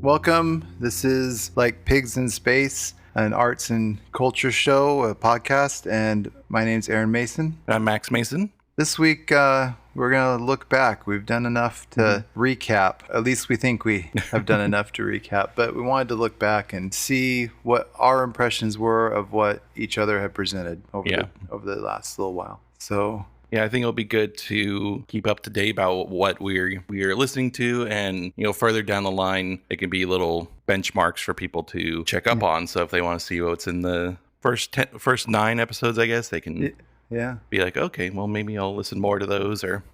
Welcome. This is Like Pigs in Space, an arts and culture show, a podcast, and my name's Aaron Mason. I'm Max Mason. This week, we're going to look back. We've done enough to recap. At least we think we have done enough to recap, but we wanted to look back and see what our impressions were of what each other had presented over the last little while. So... yeah, I think it'll be good to keep up to date about what we're listening to, and further down the line, it can be little benchmarks for people to check up on. So if they want to see what's in the first 9 episodes, I guess they can be like, okay, well maybe I'll listen more to those. Or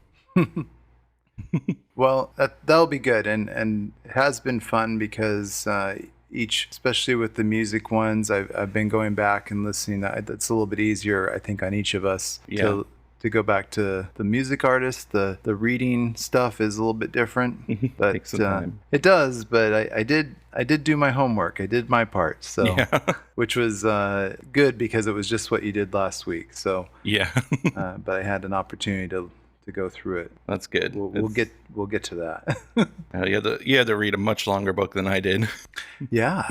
well, that'll be good, and it has been fun because each, especially with the music ones, I've been going back and listening. That's a little bit easier, I think, on each of us to go back to the music artist. The reading stuff is a little bit different, but takes some time. It does. But I did do my homework. I did my part, so which was good because it was just what you did last week. So but I had an opportunity to go through it. That's good. We'll get to that. You had to read a much longer book than I did. Yeah.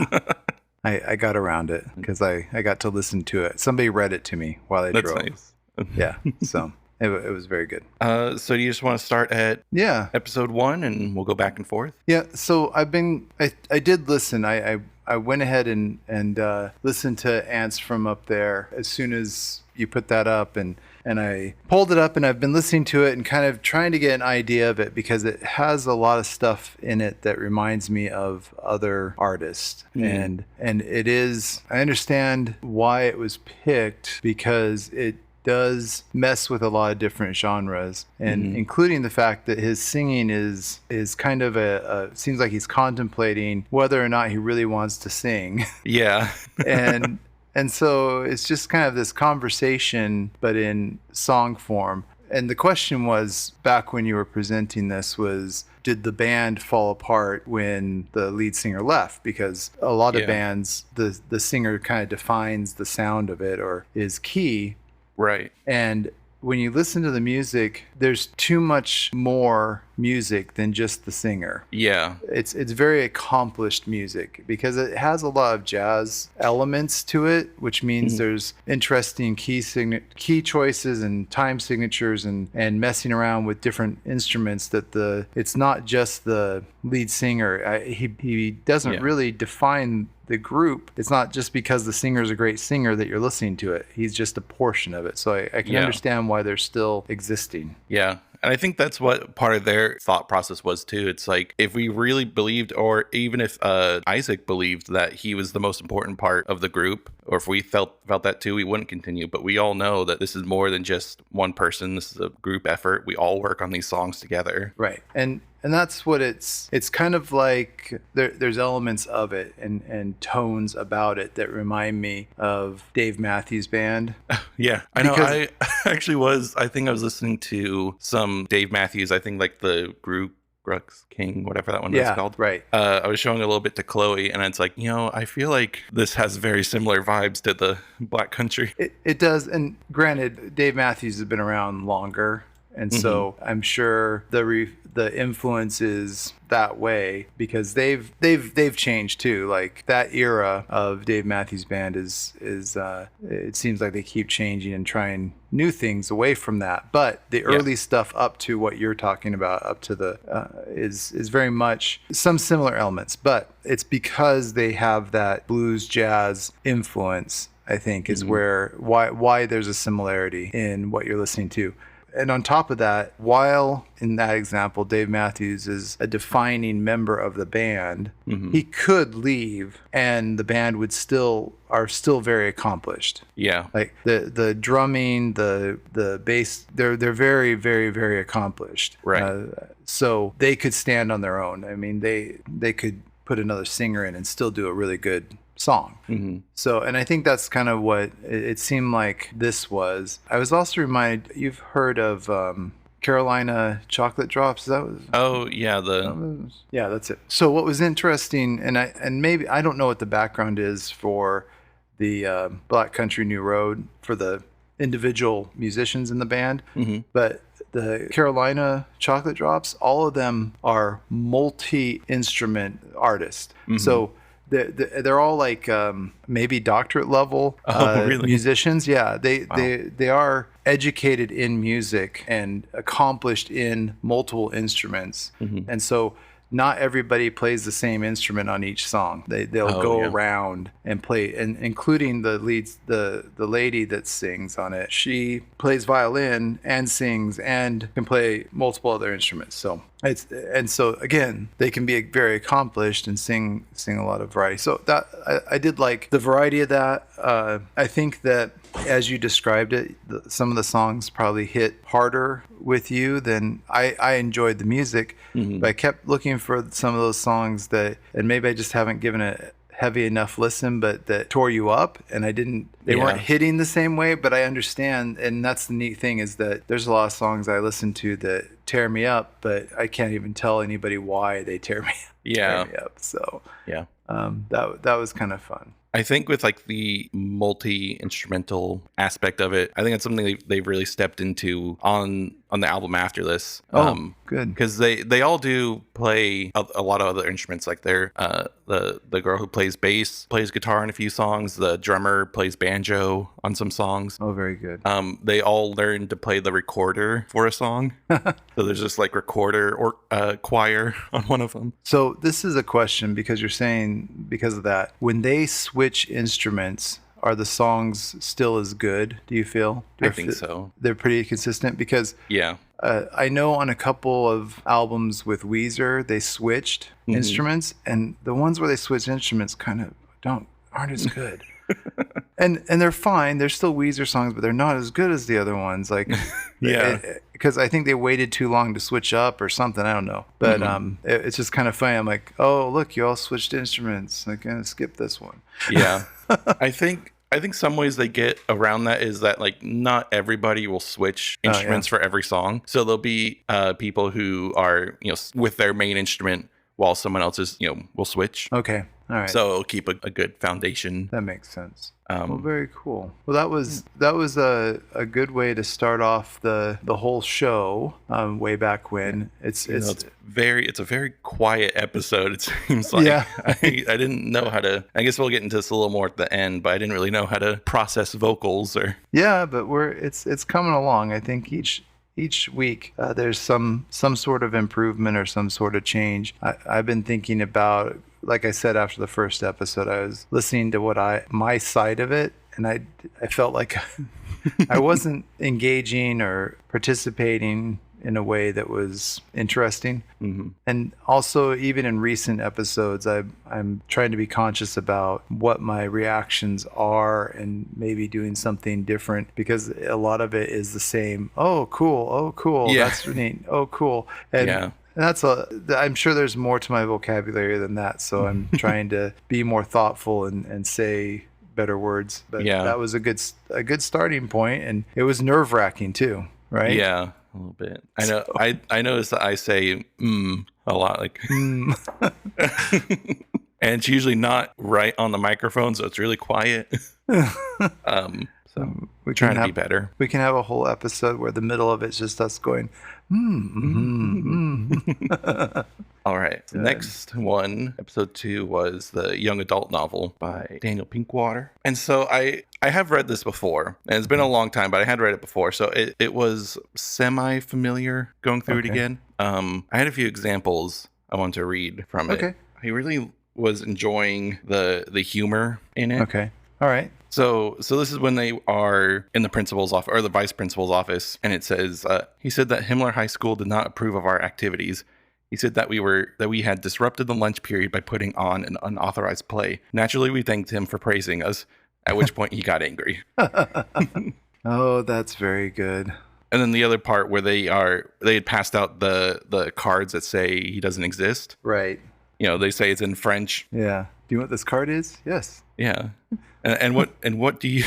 I got around it because I got to listen to it. Somebody read it to me while I drove. That's nice. Yeah, so it was very good. So do you just want to start at episode 1 and we'll go back and forth? Yeah, so I did listen. I went ahead and listened to Ants from Up There as soon as you put that up, and I pulled it up, and I've been listening to it and kind of trying to get an idea of it because it has a lot of stuff in it that reminds me of other artists. And it is, I understand why it was picked, because it does mess with a lot of different genres, and including the fact that his singing is kind of seems like he's contemplating whether or not he really wants to sing. Yeah. and so it's just kind of this conversation, but in song form. And the question was, back when you were presenting this, was, did the band fall apart when the lead singer left? Because a lot of bands, the singer kind of defines the sound of it or is key. Right. And when you listen to the music, there's too much more music than just the singer. Yeah. It's very accomplished music because it has a lot of jazz elements to it, which means there's interesting key choices and time signatures and messing around with different instruments that it's not just the lead singer. He doesn't really define the group. It's not just because the singer is a great singer that you're listening to it. He's just a portion of it. So I can understand why they're still existing. Yeah. And I think that's what part of their thought process was too. It's like, if we really believed, or even if Isaac believed that he was the most important part of the group, or if we felt that too, we wouldn't continue. But we all know that this is more than just one person. This is a group effort. We all work on these songs together. Right. And that's what it's kind of like. There's elements of it and tones about it that remind me of Dave Matthews Band. Yeah, I know. I think I was listening to some Dave Matthews, I think like the group Grux King, whatever that one is called. Right. I was showing a little bit to Chloe, and it's like, I feel like this has very similar vibes to the Black Country. It does. And granted, Dave Matthews has been around longer. And so I'm sure the influence is that way because they've changed too. Like that era of Dave Matthews Band is it seems like they keep changing and trying new things away from that. But the early stuff up to what you're talking about, up to the is very much some similar elements. But it's because they have that blues jazz influence, I think, is why there's a similarity in what you're listening to. And on top of that, while in that example, Dave Matthews is a defining member of the band, he could leave and the band are still very accomplished. Yeah. Like the drumming, the bass, they're very, very, very accomplished. Right. So they could stand on their own. I mean, they could put another singer in and still do a really good song. So, and I think that's kind of what it seemed like this was. I was also reminded, you've heard of Carolina Chocolate Drops. That was that's it. So what was interesting, and maybe I don't know what the background is for the Black Country New Road for the individual musicians in the band, but the Carolina Chocolate Drops, all of them are multi-instrument artists. So they're all like maybe doctorate level Really? musicians. Yeah, they are educated in music and accomplished in multiple instruments, and so not everybody plays the same instrument on each song. They'll go around and play, and including the leads, the lady that sings on it. She plays violin and sings and can play multiple other instruments. So so again, they can be very accomplished and sing a lot of variety. So that I did like the variety of that. I think that as you described it, some of the songs probably hit harder with you than I enjoyed the music, but I kept looking for some of those songs that, and maybe I just haven't given it heavy enough listen, but that tore you up, and they weren't hitting the same way. But I understand, and that's the neat thing, is that there's a lot of songs I listen to that tear me up, but I can't even tell anybody why they tear me up. So that was kind of fun. I think with like the multi-instrumental aspect of it, I think that's something they've really stepped into on the album after this. Good. Because they all do play a lot of other instruments. Like the girl who plays bass plays guitar in a few songs. The drummer plays banjo on some songs. Oh, very good. They all learned to play the recorder for a song. So there's this like recorder or choir on one of them. So this is a question, because you're saying because of that, when they switch instruments, are the songs still as good, do you feel? I think so. They're pretty consistent, because I know on a couple of albums with Weezer, they switched instruments, and the ones where they switched instruments kind of aren't as good. and they're fine. They're still Weezer songs, but they're not as good as the other ones. Like, because I think they waited too long to switch up or something. I don't know. But it's just kind of funny. I'm like, oh, look, you all switched instruments. I'm gonna skip this one. Yeah. I think some ways they get around that is that like not everybody will switch instruments for every song. So there'll be people who are, with their main instrument while someone else is, will switch. Okay. All right. So it'll keep a good foundation. That makes sense. Well, very cool. Well, that was a good way to start off the whole show way back when. It's a very quiet episode, it seems like. Yeah. I didn't know how to, I guess we'll get into this a little more at the end, but I didn't really know how to process vocals or. Yeah, but it's coming along. I think each week there's some sort of improvement or some sort of change. I've been thinking about, like I said, after the first episode, I was listening to my side of it, and I felt like I wasn't engaging or participating in a way that was interesting. And also, even in recent episodes, I'm trying to be conscious about what my reactions are and maybe doing something different, because a lot of it is the same. Oh, cool. Yeah. That's neat. Oh, cool. And I'm sure there's more to my vocabulary than that. So I'm trying to be more thoughtful and say better words. But that was a good starting point, and it was nerve-wracking too, right? Yeah. A little bit. I know. I noticed that I say a lot, like and it's usually not right on the microphone, so it's really quiet. So we're trying to be better. We can have a whole episode where the middle of it's just us going. All right. The next one, episode 2, was the young adult novel by Daniel Pinkwater. And so I have read this before, and it's been a long time, but I had read it before. So it was semi-familiar going through it again. I had a few examples I wanted to read from it. I really was enjoying the humor in it. Okay. All right. So this is when they are in the principal's office, or the vice principal's office, and it says, he said that Himmler High School did not approve of our activities. He said that we had disrupted the lunch period by putting on an unauthorized play. Naturally, we thanked him for praising us, at which point he got angry. Oh, that's very good. And then the other part where they had passed out the cards that say he doesn't exist. Right. They say it's in French. Yeah. Do you know what this card is? Yes. Yeah. And what do you,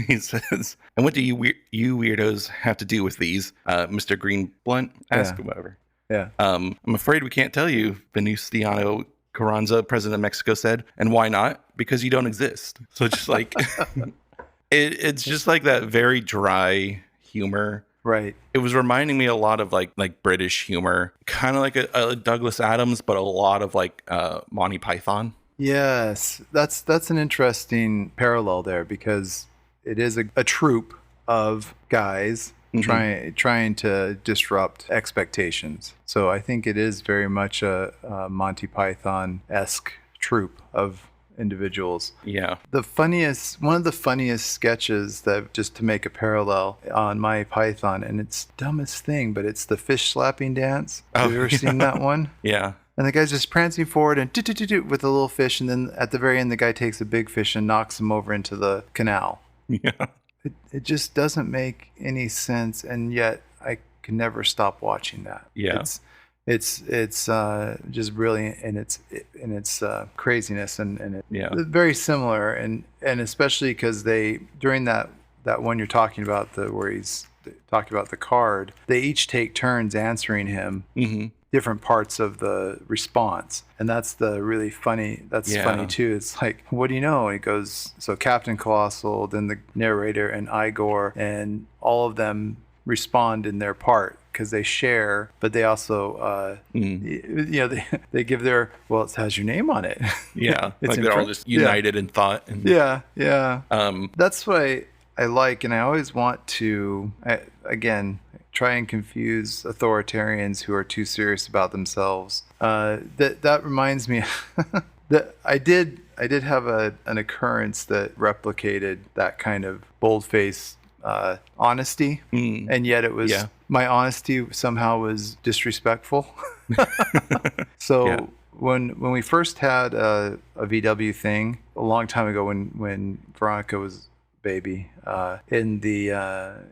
he says, and what do you weirdos have to do with these? Mr. Greenblunt asked whoever. Yeah. I'm afraid we can't tell you, Venustiano Carranza, president of Mexico, said. And why not? Because you don't exist. So just like, it's just like that very dry humor Right. It was reminding me a lot of like British humor, kind of like a Douglas Adams, but a lot of like Monty Python. Yes, that's an interesting parallel there because it is a troupe of guys Mhm. trying to disrupt expectations. So I think it is very much a Monty Python-esque troupe of individuals. Yeah. One of the funniest sketches that, just to make a parallel on My Python, and it's dumbest thing, but it's the fish slapping dance. Have Oh, you ever yeah. seen that one? Yeah. And the guy's just prancing forward and do with a little fish, and then at the very end, the guy takes a big fish and knocks him over into the canal. Yeah. It just doesn't make any sense, and yet I can never stop watching that. Yeah. It's just brilliant in its craziness, and it, Yeah. very similar, and especially because they, during that one you're talking about, where he's talking about the card, they each take turns answering him Hmm. different parts of the response, and that's the really funny. That's Yeah. funny too. It's like, what do you know? And he goes, so Captain Colossal, then the narrator, and Igor, and all of them respond in their part because they share, but they also they give their, well, it has your name on it. Yeah. It's Like in they're all front- just united in thought. And, yeah. Um, That's what I like, and I always want to, again, try and confuse authoritarians who are too serious about themselves. That reminds me that I did have an occurrence that replicated that kind of bold-faced honesty, and yet it was, Yeah. my honesty somehow was disrespectful. So Yeah. when we first had a VW thing a long time ago, when Veronica was baby, in the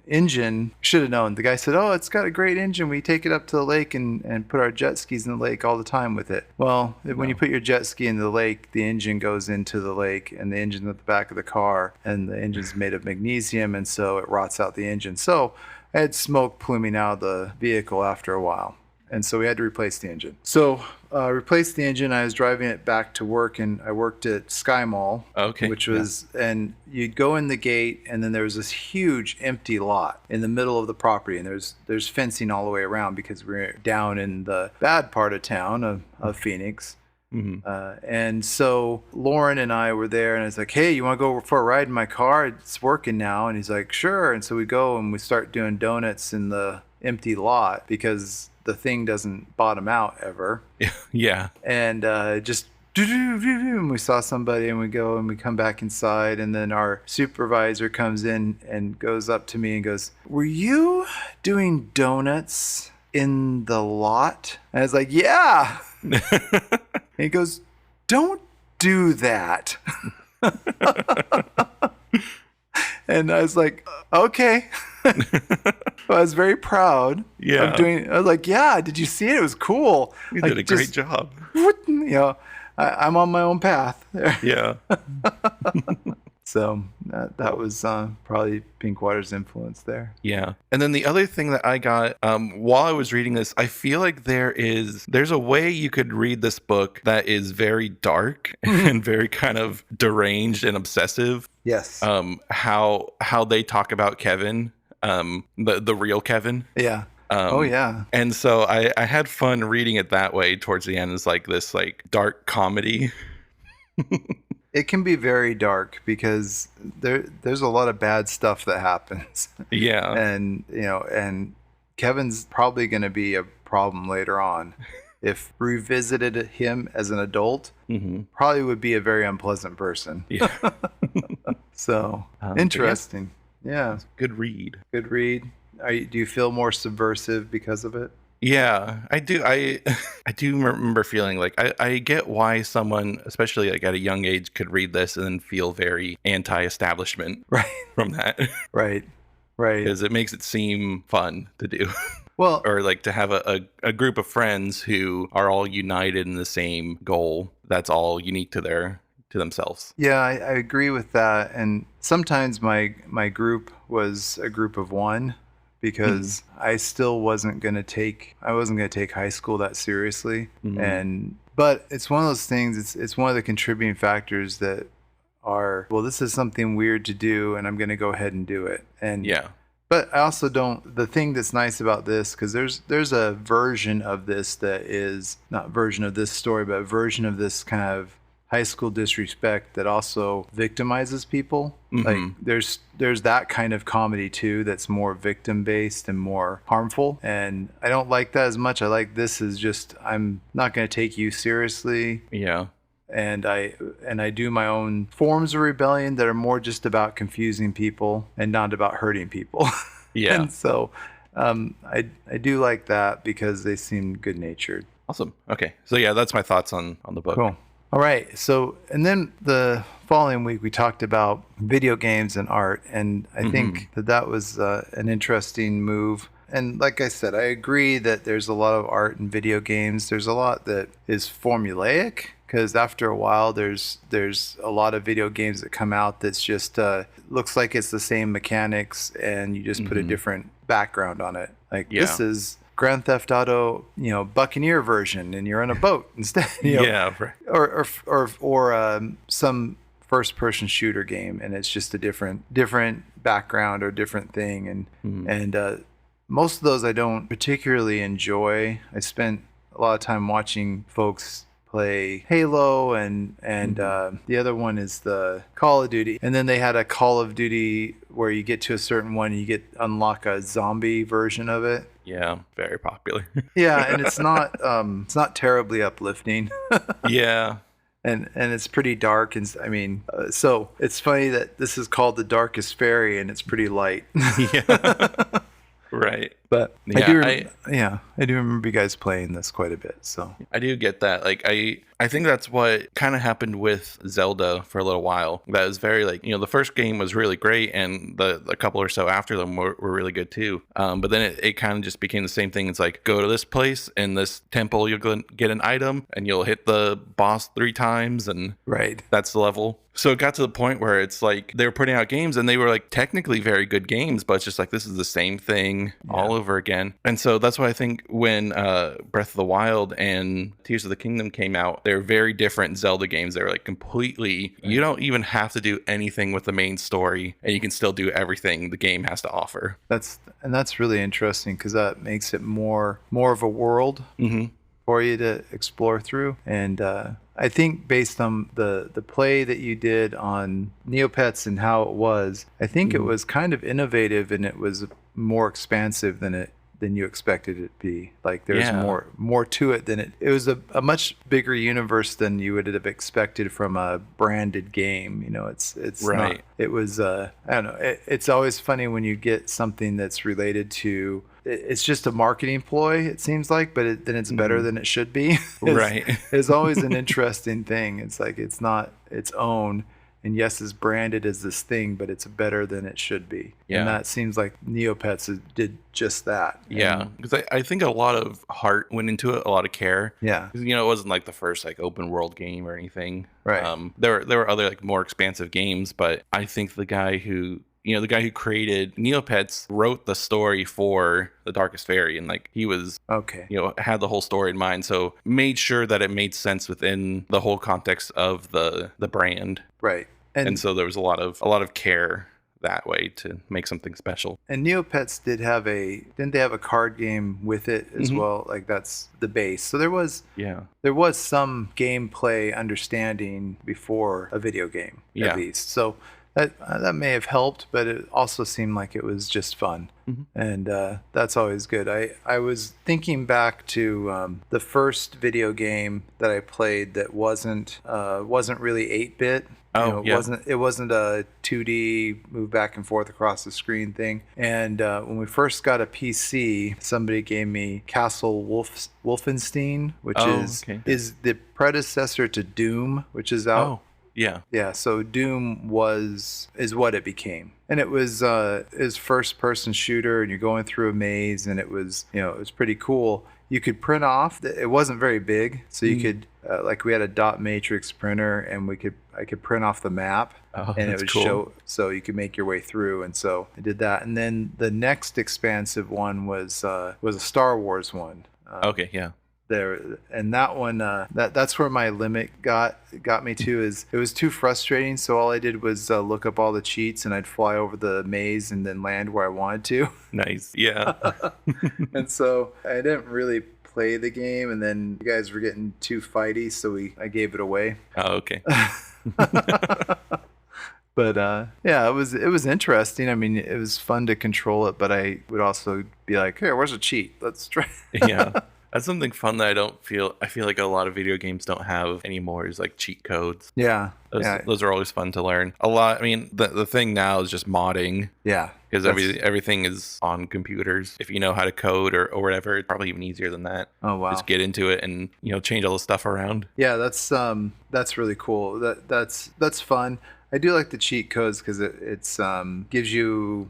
engine, should have known. The guy said, oh, it's got a great engine. We take it up to the lake and put our jet skis in the lake all the time with it. Well, when you put your jet ski in the lake, the engine goes into the lake, and the engine's at the back of the car, and the engine's made of magnesium, and so it rots out the engine. So I had smoke pluming out of the vehicle after a while, and so we had to replace the engine. So replaced the engine. I was driving it back to work, and I worked at Sky Mall, Okay, which was, and you'd go in the gate, and then there was this huge empty lot in the middle of the property, and there's fencing all the way around because we're down in the bad part of town of Phoenix. And so Lauren and I were there, and I was like, hey, you want to go for a ride in my car? It's working now. And he's like, sure. And so we go, and we start doing donuts in the empty lot because the thing doesn't bottom out ever. Yeah. And just and we saw somebody, and we go and we come back inside, and then our supervisor comes in and goes up to me and goes, were you doing donuts in the lot? And I was like, yeah. And he goes, don't do that. And I was like, okay. I was very proud Yeah. of doing. I was like, yeah, did you see it? It was cool. You Like, did a great job. I'm on my own path there. Yeah. So that was probably Pinkwater's influence there. Yeah. And then the other thing that I got while I was reading this, I feel like there's a way you could read this book that is very dark and very kind of deranged and obsessive. Yes. How they talk about Kevin, the real Kevin. Yeah. Oh yeah. And so I had fun reading it that way towards the end. It's like this like dark comedy. It can be very dark because there's a lot of bad stuff that happens. Yeah. And Kevin's probably going to be a problem later on. If revisited him as an adult, probably would be a very unpleasant person. Yeah. So But interesting. Yeah. Good read. Good read. Do you feel more subversive because of it? Yeah, I do. I do remember feeling like I get why someone, especially like at a young age, could read this and then feel very anti-establishment Right. from that. Right. Because it makes it seem fun to do. Well, Or like to have a group of friends who are all united in the same goal that's all unique to themselves. yeah, I agree with that. And sometimes my group was a group of one because I still wasn't going to take high school that seriously. But it's one of those things, it's one of the contributing factors that are, well, this is something weird to do, and I'm going to go ahead and do it. And Yeah. But I also don't. The thing that's nice about this, because there's a version of this that is not version of this story, but a version of this kind of high school disrespect that also victimizes people. Like Mm-hmm. there's that kind of comedy too that's more victim based and more harmful. And I don't like that as much. I like this as just I'm not going to take you seriously. Yeah. And I do my own forms of rebellion that are more just about confusing people and not about hurting people. Yeah. And so I do like that because they seem good natured. Awesome. Okay. So yeah, that's my thoughts on the book. Cool. All right. So, and then the following week, we talked about video games and art. And I think that was an interesting move. And like I said, I agree that there's a lot of art in video games. There's a lot that is formulaic because after a while, there's a lot of video games that come out that's just looks like it's the same mechanics and you just put a different background on it. Like this is Grand Theft Auto, Buccaneer version, and you're on a boat instead. Yeah, right. Or some first-person shooter game, and it's just a different background or different thing. And most of those I don't particularly enjoy. I spent a lot of time watching folks play Halo, and the other one is the Call of Duty. And then they had a Call of Duty where you get to a certain one, and you unlock a zombie version of it. Yeah, very popular. Yeah, and it's not terribly uplifting. Yeah. And it's pretty dark, and I mean, so it's funny that this is called The Darkest Fairy, and it's pretty light. Yeah. Right. But Yeah, I do remember you guys playing this quite a bit. So I do get that. Like I think that's what kind of happened with Zelda for a little while. That was very like, the first game was really great and the couple or so after them were really good too. But then it kind of just became the same thing. It's like, go to this place in this temple, you'll get an item and you'll hit the boss 3 times and right. That's the level. So it got to the point where it's like they were putting out games and they were like technically very good games, but it's just like this is the same thing all over again. And so that's why I think when Breath of the Wild and Tears of the Kingdom came out, they're very different Zelda games. They're like completely, you don't even have to do anything with the main story and you can still do everything the game has to offer. That's really interesting because that makes it more of a world for you to explore through. And I think based on the play that you did on Neopets and how it was, I think it was kind of innovative and it was more expansive than you expected it to be. Like there's more to it than it was a much bigger universe than you would have expected from a branded game. It's right. Not, it was I don't know. It's always funny when you get something that's related to. It's just a marketing ploy, it seems like, but then it's better than it should be. Right. It's always an interesting thing. It's like it's not its own. And yes, it's branded as this thing, but it's better than it should be. Yeah. And that seems like Neopets did just that. Yeah. Because I think a lot of heart went into it, a lot of care. Yeah. Because, it wasn't like the first like open world game or anything. Right. There were other like more expansive games, but I think the guy who created Neopets wrote the story for The Darkest Fairy, and like he was had the whole story in mind, so made sure that it made sense within the whole context of the brand. Right. And so there was a lot of care that way to make something special. And Neopets didn't they have a card game with it as well? Like that's the base. So there was some gameplay understanding before a video game at least. So that may have helped, but it also seemed like it was just fun. And that's always good. I was thinking back to the first video game that I played that wasn't really 8-bit. It wasn't a 2D move back and forth across the screen thing. And when we first got a PC, somebody gave me Castle Wolfenstein, which is the predecessor to Doom, which is out. Oh. Yeah. Yeah. So Doom is what it became, and it was first person shooter, and you're going through a maze, and it was pretty cool. You could print off. It wasn't very big, so you could we had a dot matrix printer, and I could print off the map, and it would show, so you could make your way through. And so I did that, and then the next expansive one was a Star Wars one. Okay. Yeah. there. And that one, that's where my limit got me to, is it was too frustrating. So all I did was look up all the cheats, and I'd fly over the maze and then land where I wanted to. Nice. Yeah. And so I didn't really play the game, and then you guys were getting too fighty, so I gave it away. Oh, okay. But yeah, it was interesting. I mean, it was fun to control it, but I would also be like, "Here, where's a cheat? Let's try." Yeah. That's something fun that I feel like a lot of video games don't have anymore, is like cheat codes. Yeah. Those are always fun to learn. A lot. I mean, the thing now is just modding. Yeah. Because everything is on computers. If you know how to code or whatever, it's probably even easier than that. Oh wow. Just get into it and change all the stuff around. Yeah, that's really cool. That's fun. I do like the cheat codes because it's gives you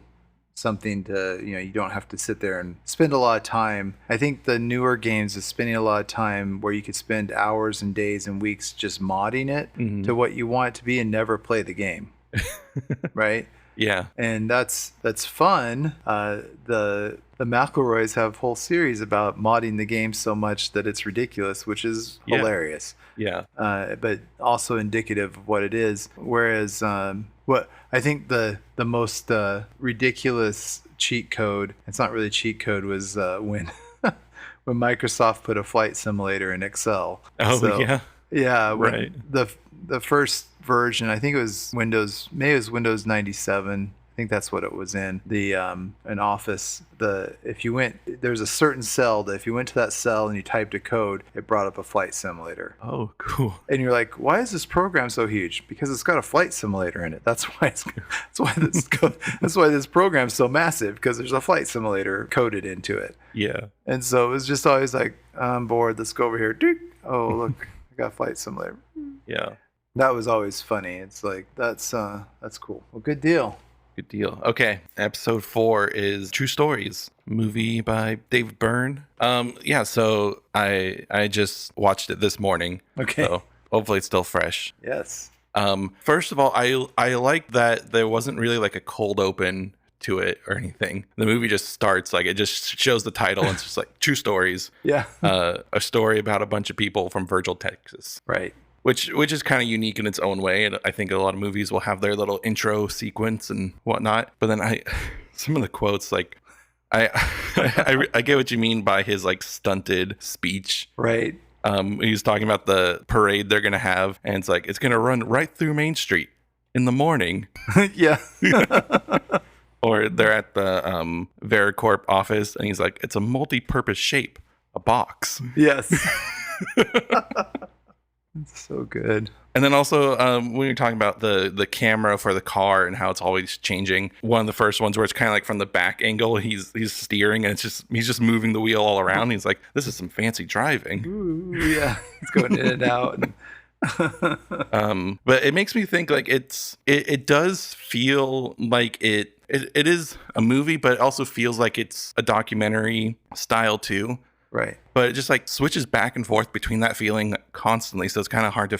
something to, you don't have to sit there and spend a lot of time. I think the newer games is spending a lot of time where you could spend hours and days and weeks just modding it to what you want it to be and never play the game. Right? Yeah. And that's fun. The McElroys have a whole series about modding the game so much that it's ridiculous, which is hilarious. Yeah. But also indicative of what it is. Whereas what I think the most ridiculous cheat code, it's not really cheat code, was when when Microsoft put a flight simulator in Excel. Oh, so, yeah. Yeah. Right. The first version, I think it was Windows 97. I think that's what it was in. An Office, there's a certain cell that if you went to that cell and you typed a code, it brought up a flight simulator. Oh, cool. And you're like, why is this program so huge? Because it's got a flight simulator in it. That's why this program's so massive, because there's a flight simulator coded into it. Yeah. And so it was just always like, I'm bored. Let's go over here. Oh, look, I got a flight simulator. Yeah. That was always funny. It's like, that's cool. Well, good deal. Good deal. Okay, episode 4 is True Stories, movie by David Byrne. Yeah, so I just watched it this morning. Okay. So hopefully it's still fresh. Yes. First of all, I like that there wasn't really like a cold open to it or anything. The movie just starts, like, it just shows the title and it's just like True Stories. Yeah. A story about a bunch of people from Virgil, Texas. Right. Which is kind of unique in its own way, and I think a lot of movies will have their little intro sequence and whatnot. But then some of the quotes, like, I get what you mean by his like stunted speech. Right. He was talking about the parade they're gonna have, and it's like it's gonna run right through Main Street in the morning. Yeah. Or they're at the Vericorp office, and he's like, it's a multi-purpose shape, a box. Yes. It's so good. And then also when you're talking about the camera for the car and how it's always changing, one of the first ones where it's kind of like from the back angle, he's steering and he's just moving the wheel all around. He's like, this is some fancy driving. Ooh, yeah, it's going in and out. But it makes me think like it does feel like it is a movie, but it also feels like it's a documentary style too. Right. But it just like switches back and forth between that feeling constantly. So it's kind of hard to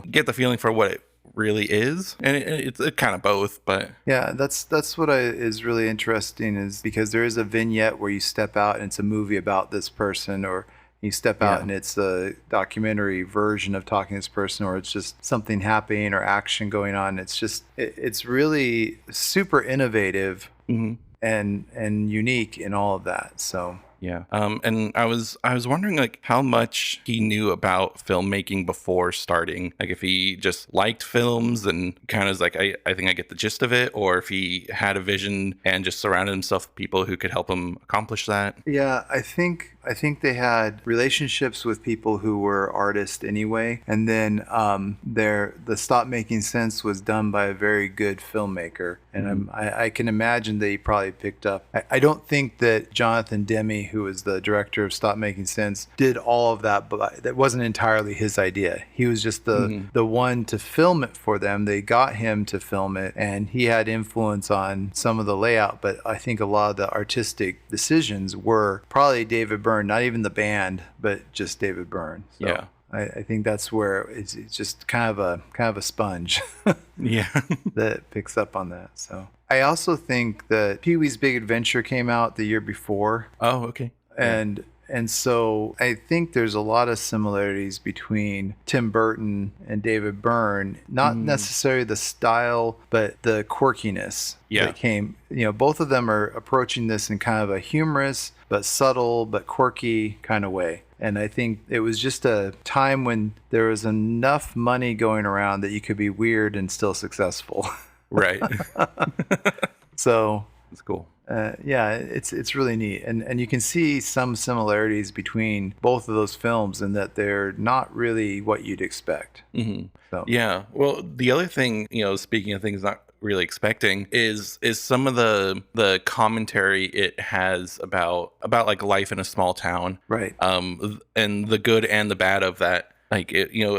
get the feeling for what it really is. And it's kind of both, but yeah, that's what is really interesting, is because there is a vignette where you step out and it's a movie about this person, or you step out and it's a documentary version of talking to this person, or it's just something happening or action going on. It's just, it's really super innovative and unique in all of that. So yeah. And I was wondering like how much he knew about filmmaking before starting. Like if he just liked films and kind of was like, I think I get the gist of it, or if he had a vision and just surrounded himself with people who could help him accomplish that. Yeah, I think they had relationships with people who were artists anyway, and then the Stop Making Sense was done by a very good filmmaker, and I can imagine that he probably picked up. I don't think that Jonathan Demme, who was the director of Stop Making Sense, did all of that, but that wasn't entirely his idea. He was just the one to film it for them. They got him to film it, and he had influence on some of the layout, but I think a lot of the artistic decisions were probably David Byrne, not even the band, but just David Byrne. So yeah. I think that's where it's just kind of a sponge. Yeah. That picks up on that. So I also think that Pee-wee's Big Adventure came out the year before. Oh, okay. And And so I think there's a lot of similarities between Tim Burton and David Byrne, not necessarily the style, but the quirkiness that came. Both of them are approaching this in kind of a humorous, but subtle, but quirky kind of way. And I think it was just a time when there was enough money going around that you could be weird and still successful. Right. So it's cool. Yeah, it's really neat, and you can see some similarities between both of those films in that they're not really what you'd expect. So. Yeah. Well, the other thing, speaking of things not really expecting, is some of the commentary it has about like life in a small town, right? And the good and the bad of that. Like,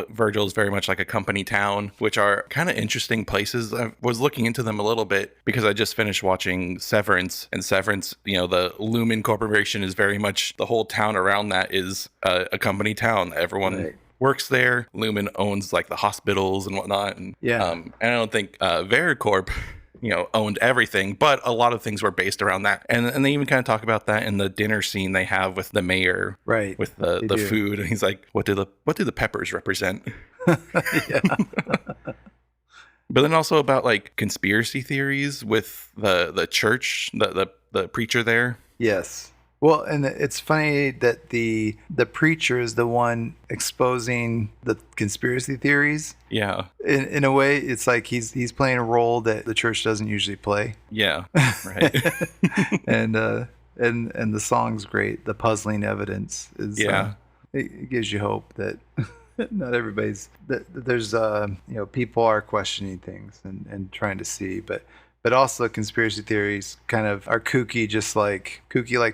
Virgil's very much like a company town, which are kind of interesting places. I was looking into them a little bit because I just finished watching Severance. And Severance, the Lumen Corporation is very much, the whole town around that is a company town. Everyone works there. Lumen owns like the hospitals and whatnot. And, and I don't think Vericorp owned everything, but a lot of things were based around that. And they even kind of talk about that in the dinner scene they have with the mayor, right? With the food. And he's like, what do the peppers represent? Yeah. But then also about like conspiracy theories with the church, the preacher there. Yes. Well, and it's funny that the preacher is the one exposing the conspiracy theories. Yeah. In a way, it's like he's playing a role that the church doesn't usually play. Yeah. Right. and the song's great. The puzzling evidence is it gives you hope that not everybody's that there's people are questioning things and trying to see, but also conspiracy theories kind of are kooky like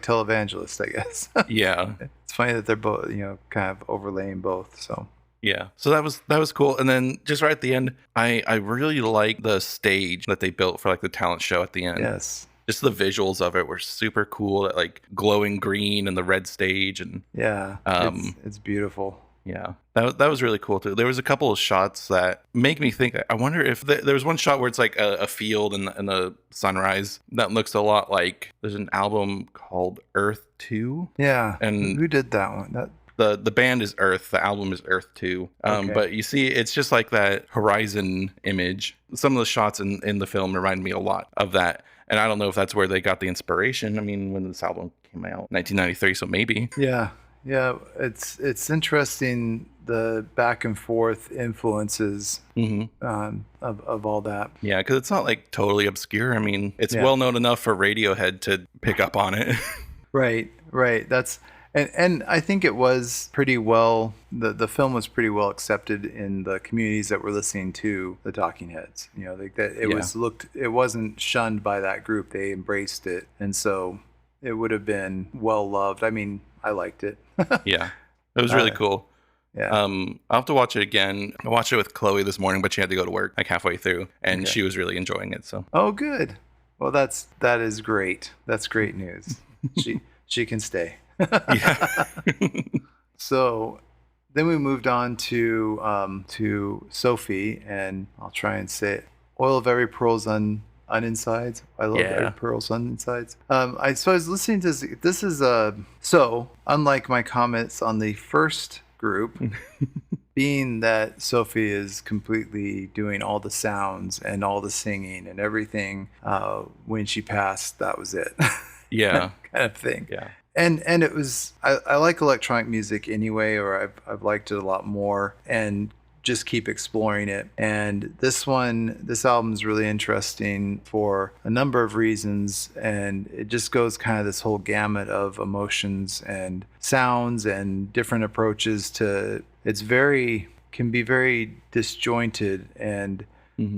televangelists, I guess. Yeah. It's funny that they're both, kind of overlaying both. So yeah. So that was cool. And then just right at the end, I really like the stage that they built for like the talent show at the end. Yes. Just the visuals of it were super cool. That like glowing green and the red stage and it's beautiful. Yeah, that was really cool too. There was a couple of shots that make me think. I wonder if there was one shot where it's like a field and the sunrise that looks a lot like. There's an album called Earth 2. Yeah, and who did that one? The band is Earth. The album is Earth 2. But you see, it's just like that horizon image. Some of the shots in the film remind me a lot of that. And I don't know if that's where they got the inspiration. I mean, when this album came out, 1993, so maybe. Yeah. Yeah, it's interesting the back and forth influences of all that. Yeah, because it's not like totally obscure. I mean, it's well known enough for Radiohead to pick up on it. Right. That's and I think it was pretty well. The film was pretty well accepted in the communities that were listening to the Talking Heads. It wasn't shunned by that group. They embraced it, and so it would have been well loved. I mean, I liked it. Yeah, it was really cool. Yeah. I'll have to watch it again. I watched it with Chloe this morning, but she had to go to work like halfway through, and she was really enjoying it. So. Oh, good. Well, that is great. That's great news. She can stay. Yeah. So, then we moved on to Sophie, and I'll try and say it. Oil of every pearl's on insides. I love every pearl's on insides. So I was listening to this is so unlike my comments on the first group, being that Sophie is completely doing all the sounds and all the singing and everything. When she passed, that was it. Yeah, kind of thing. Yeah. And it was I like electronic music anyway, or I've liked it a lot more, and just keep exploring it. And this album's really interesting for a number of reasons, and it just goes kind of this whole gamut of emotions and sounds and different approaches to can be very disjointed and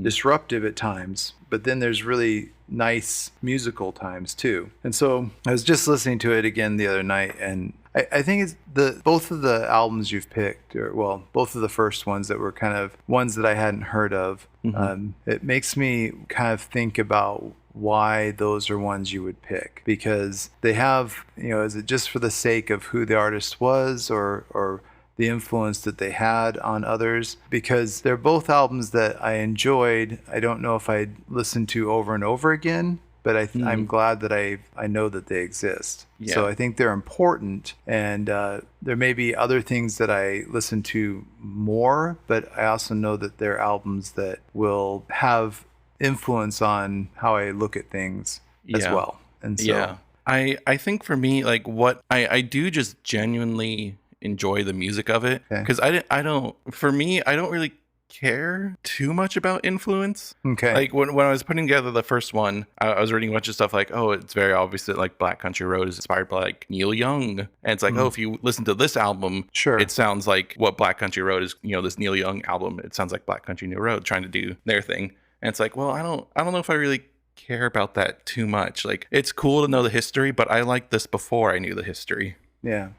disruptive at times, but then there's really nice musical times too. And so I was just listening to it again the other night, and I think it's both of the albums you've picked, both of the first ones that were kind of ones that I hadn't heard of. It makes me kind of think about why those are ones you would pick, because they have, is it just for the sake of who the artist was or the influence that they had on others? Because they're both albums that I enjoyed. I don't know if I'd listen to over and over again, but I'm glad that I know that they exist. Yeah. So I think they're important, and there may be other things that I listen to more, but I also know that they're albums that will have influence on how I look at things as well. And so I think for me, like what I do just genuinely enjoy the music of it, because I don't for me I don't really care too much about influence. Okay. Like when I was putting together the first one, I was reading a bunch of stuff like, oh, it's very obvious that like Black Country Road is inspired by like Neil Young, and it's like, oh, if you listen to this album, Sure, it sounds like what Black Country Road is. You know, this Neil Young album, it sounds like Black Country New Road trying to do their thing, and it's like, well, I don't know if I really care about that too much. Like, it's cool to know the history, but I liked this before I knew the history. Yeah.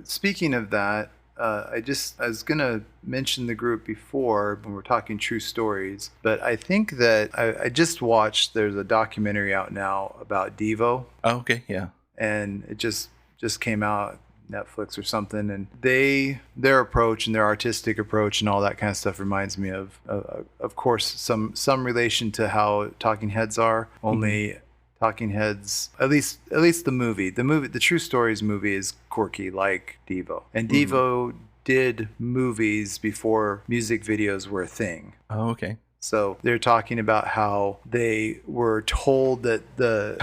Speaking of that, I was going to mention the group before when we're talking true stories, but I think that I just watched, there's a documentary out now about Devo. Oh, okay. Yeah. And it just came out, Netflix or something, and their approach and their artistic approach and all that kind of stuff reminds me of course, some relation to how Talking Heads are, only Talking Heads, at least the True Stories movie is quirky like Devo, and Devo did movies before music videos were a thing. Oh, okay. So they're talking about how they were told that the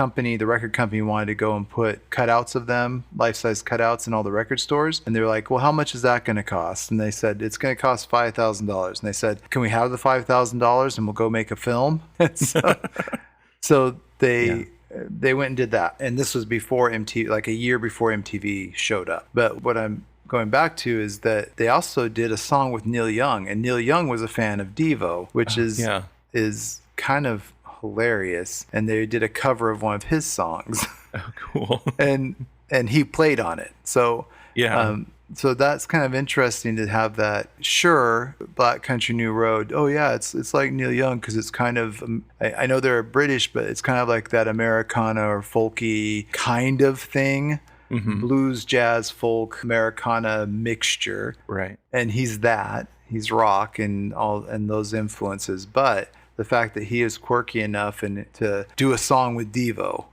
record company wanted to go and put cutouts of them, life-size cutouts in all the record stores. And they're like, well, how much is that going to cost? And they said, it's going to cost $5,000. And they said, can we have the $5,000 and we'll go make a film? So they went and did that. And this was before MTV, like a year before MTV showed up. But what I'm going back to is that they also did a song with Neil Young, and Neil Young was a fan of Devo, which is kind of hilarious. And they did a cover of one of his songs. Oh, cool. and he played on it. So so that's kind of interesting to have that. Sure, Black Country New Road. Oh yeah, it's like Neil Young because it's kind of I know they're British, but it's kind of like that Americana or folky kind of thing. Blues, jazz, folk, Americana mixture. Right. And he's rock and those influences. But the fact that he is quirky enough and to do a song with Devo,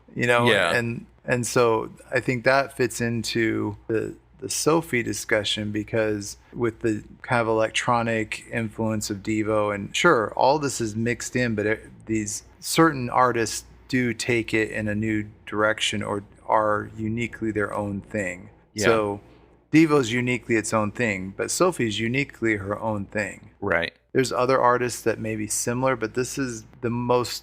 and so I think that fits into the Sophie discussion, because with the kind of electronic influence of Devo, and sure, all this is mixed in, but these certain artists do take it in a new direction or are uniquely their own thing. So Devo's uniquely its own thing, but Sophie's uniquely her own thing. Right. There's other artists that may be similar, but this is the most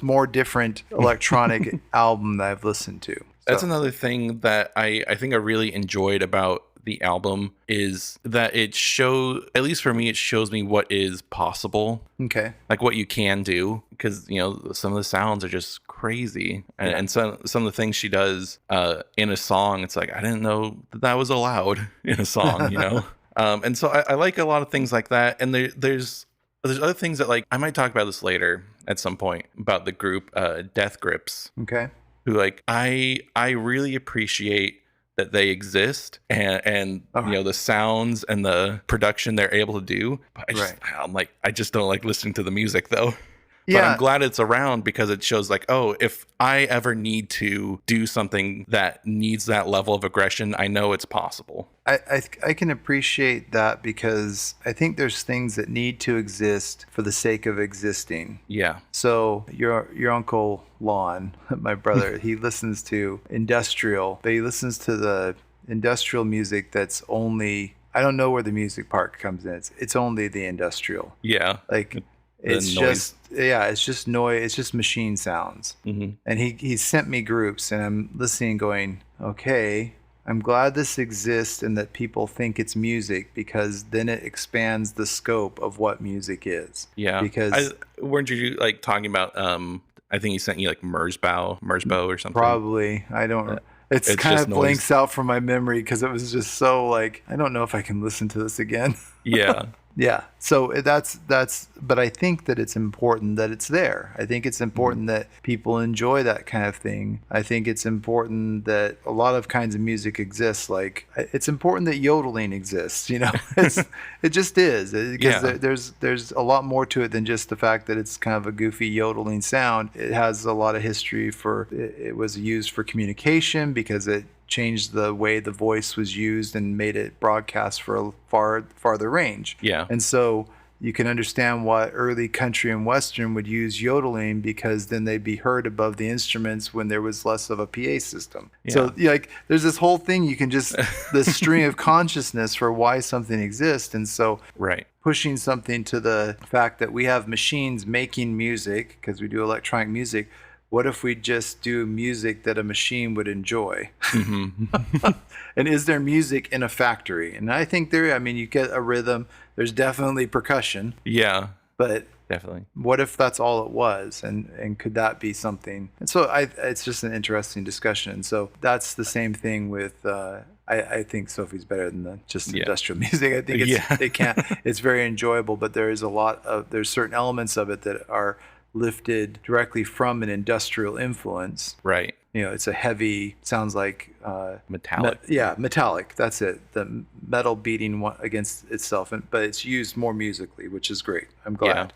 more different electronic album that I've listened to. That's another thing that I think I really enjoyed about the album, is that it shows, at least for me, it shows me what is possible. Okay. Like what you can do, because some of the sounds are just crazy, and some of the things she does in a song, it's like, I didn't know that was allowed in a song, and so I like a lot of things like that. And there's other things that, like, I might talk about this later at some point about the group Death Grips. Okay. Who, like, I really appreciate that they exist, and the sounds and the production they're able to do. But I just don't like listening to the music though. Yeah. But I'm glad it's around, because it shows, like, oh, if I ever need to do something that needs that level of aggression, I know it's possible. I can appreciate that, because I think there's things that need to exist for the sake of existing. Yeah. So your uncle Lon, my brother, he listens to industrial, but he listens to the industrial music that's only, I don't know where the music part comes in. It's only the industrial. Yeah. Like, it's just noise. It's just machine sounds. And he sent me groups, and I'm listening going, okay, I'm glad this exists and that people think it's music, because then it expands the scope of what music is. Yeah. Because weren't you like talking about I think he sent you like Merzbow or something? Probably. I don't it's kind of blanks out from my memory, because it was just so like, I don't know if I can listen to this again. Yeah. Yeah. So but I think that it's important that it's there. I think it's important that people enjoy that kind of thing. I think it's important that a lot of kinds of music exists. Like it's important that yodeling exists, it just is because Yeah. there's a lot more to it than just the fact that it's kind of a goofy yodeling sound. It has a lot of history it was used for communication because it changed the way the voice was used and made it broadcast for a farther range. Yeah. And so you can understand why early country and western would use yodeling because then they'd be heard above the instruments when there was less of a PA system. Yeah. So like there's this whole thing you can just the stream of consciousness for why something exists. And so Right. pushing something to the fact that we have machines making music because we do electronic music. What if we just do music that a machine would enjoy? And is there music in a factory? And I think you get a rhythm. There's definitely percussion. Yeah. But Definitely. what if that's all it was? And could that be something? And so it's just an interesting discussion. And so that's the same thing with, I think Sophie's better than just industrial music. I think it's very enjoyable, but there's certain elements of it that are lifted directly from an industrial influence. Right. It's a heavy, sounds like Metallic. metallic. That's it. The metal beating against itself, but it's used more musically, which is great. I'm glad.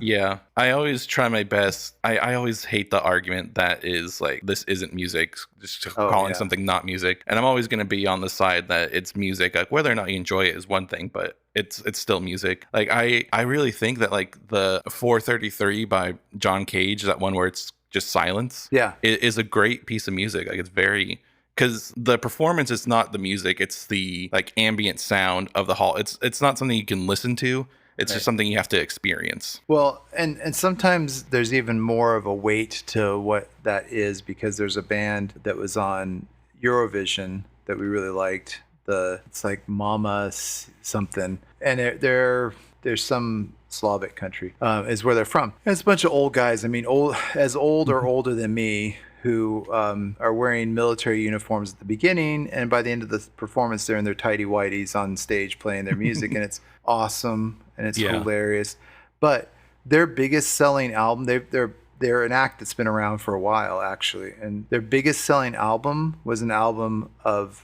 Yeah. I always try my best. I always hate the argument that is like, this isn't music, just calling something not music. And I'm always going to be on the side that it's music. Like whether or not you enjoy it is one thing, but it's still music. Like I really think that like the 433 by John Cage, that one where it's just silence, is a great piece of music. Like it's very, because the performance is not the music, it's the like ambient sound of the hall. It's not something you can listen to. It's just something you have to experience. Well, and sometimes there's even more of a weight to what that is because there's a band that was on Eurovision that we really liked. It's like Mama something, and there's some Slavic country is where they're from. And it's a bunch of old guys. I mean, old or older than me, who are wearing military uniforms at the beginning, and by the end of the performance, they're in their tighty whities on stage playing their music, and it's awesome and it's hilarious. But their biggest selling album, they're an act that's been around for a while, actually, and their biggest selling album was an album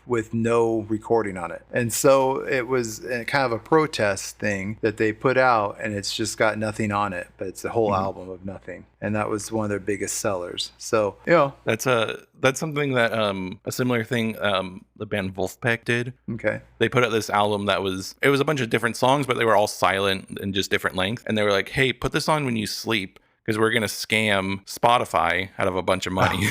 with no recording on it. And so it was kind of a protest thing that they put out, and it's just got nothing on it, but it's a whole album of nothing. And that was one of their biggest sellers. So that's something that a similar thing the band Wolfpack did. Okay. They put out this album it was a bunch of different songs, but they were all silent and just different length. And they were like, hey, put this on when you sleep, because we're going to scam Spotify out of a bunch of money.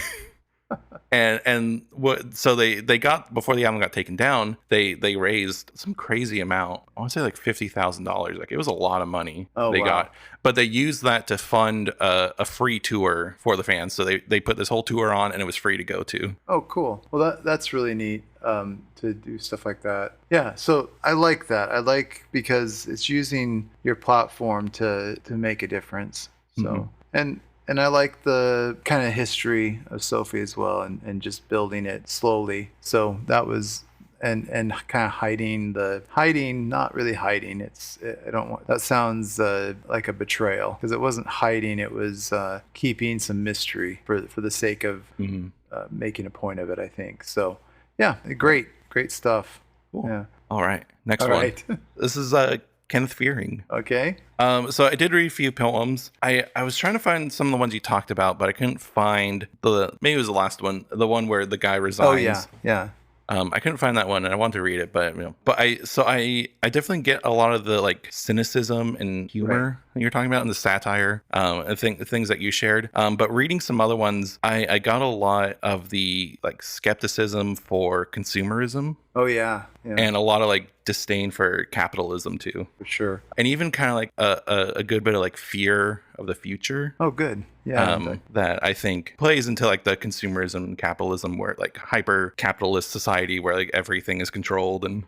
So they got, before the album got taken down, they raised some crazy amount. I want to say like $50,000. Like it was a lot of money got, but they used that to fund a free tour for the fans. So they put this whole tour on and it was free to go to. Oh, cool. Well, that's really neat to do stuff like that. Yeah. So I like that. I like because it's using your platform to make a difference. So, and I like the kind of history of Sophie as well, and just building it slowly. So that was, and kind of not really hiding. That sounds like a betrayal, because it wasn't hiding. It was keeping some mystery for the sake of making a point of it, I think. So yeah, great stuff. Cool. Yeah. All right. Next All one. right. This is Kenneth Fearing. Okay. So I did read a few poems. I was trying to find some of the ones you talked about, but I couldn't find maybe it was the last one, the one where the guy resigns. Oh yeah. I couldn't find that one, and I wanted to read it, but I definitely get a lot of the like cynicism and humor that you're talking about, and the satire, the things that you shared. But reading some other ones, I got a lot of the like skepticism for consumerism. Oh yeah. And a lot of like disdain for capitalism too. For sure. And even kind of like a good bit of like fear of the future. Oh, good. Yeah. That I think plays into like the consumerism and capitalism, where like hyper capitalist society where like everything is controlled. And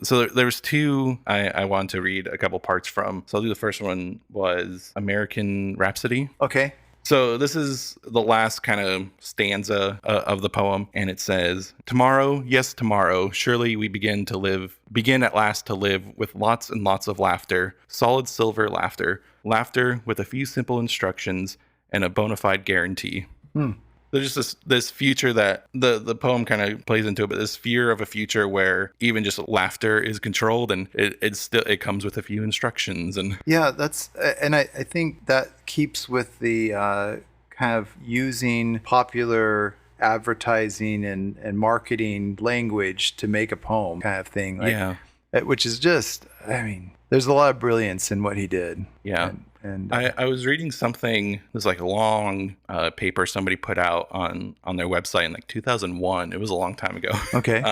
so there's two I wanted to read a couple parts from. So I'll do the first one was American Rhapsody. Okay. So this is the last kind of stanza of the poem, and it says, "Tomorrow, yes, tomorrow, surely we begin at last to live with lots and lots of laughter, solid silver laughter, laughter with a few simple instructions and a bona fide guarantee." There's just this future that the poem kind of plays into it, but this fear of a future where even just laughter is controlled, and it comes with a few instructions. And Yeah, and I think that keeps with the kind of using popular advertising and marketing language to make a poem kind of thing. Like, yeah, which is just, I mean, there's a lot of brilliance in what he did. yeah. And I was reading something. There's like a long paper somebody put out on their website in like 2001. It was a long time ago. okay,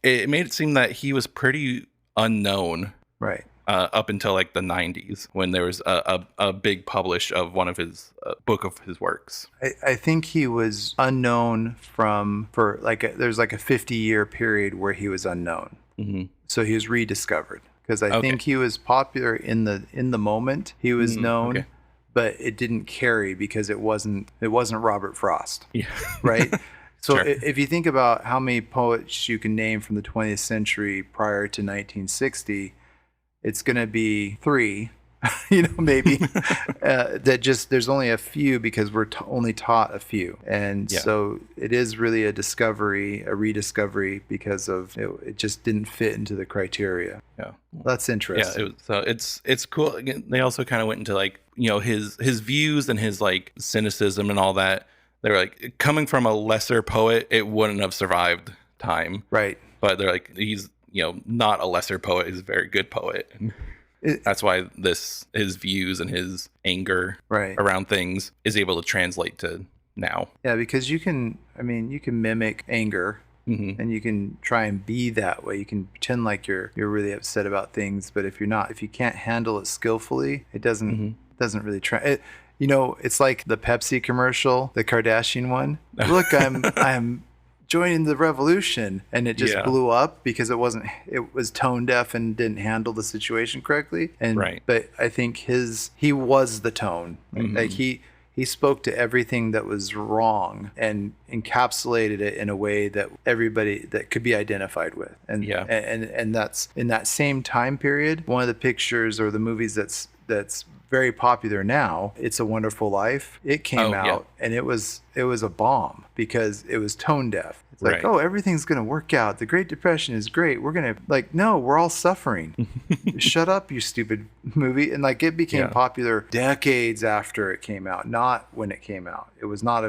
It made it seem that he was pretty unknown right. up until like the 90s, when there was a big publish of one of his book of his works. I think he was unknown for like there's like a 50-year period where he was unknown. So he was rediscovered. Because I think he was popular in the moment. He was known, but it didn't carry because it wasn't Robert Frost. Yeah. Right? So Sure. if you think about how many poets you can name from the 20th century prior to 1960, it's going to be 3, maybe. There's only a few because we're only taught a few. And so it is really a rediscovery because of it just didn't fit into the criteria. Yeah. That's interesting. It's cool. Again, they also kind of went into like, his views and his like cynicism and all that. They're like, coming from a lesser poet, it wouldn't have survived time. Right. But they're like, he's, not a lesser poet. He's a very good poet. And that's why his views and his anger around things is able to translate to now. Yeah, because you can mimic anger. And you can try and be that way. You can pretend like you're really upset about things, but if you can't handle it skillfully, it doesn't really try. It's like the Pepsi commercial, the Kardashian one. Look, I'm joining the revolution, and it just blew up because it was tone deaf and didn't handle the situation correctly. But I think he was the tone. Like he spoke to everything that was wrong and encapsulated it in a way that everybody that could be identified with. And that's in that same time period. One of the pictures or the movies that's very popular now, It's a Wonderful Life. It came out and it was a bomb because it was tone deaf. It's like, everything's going to work out. The Great Depression is great. We're going to no, we're all suffering. Shut up, you stupid movie. And like it became popular decades after it came out, not when it came out. It was not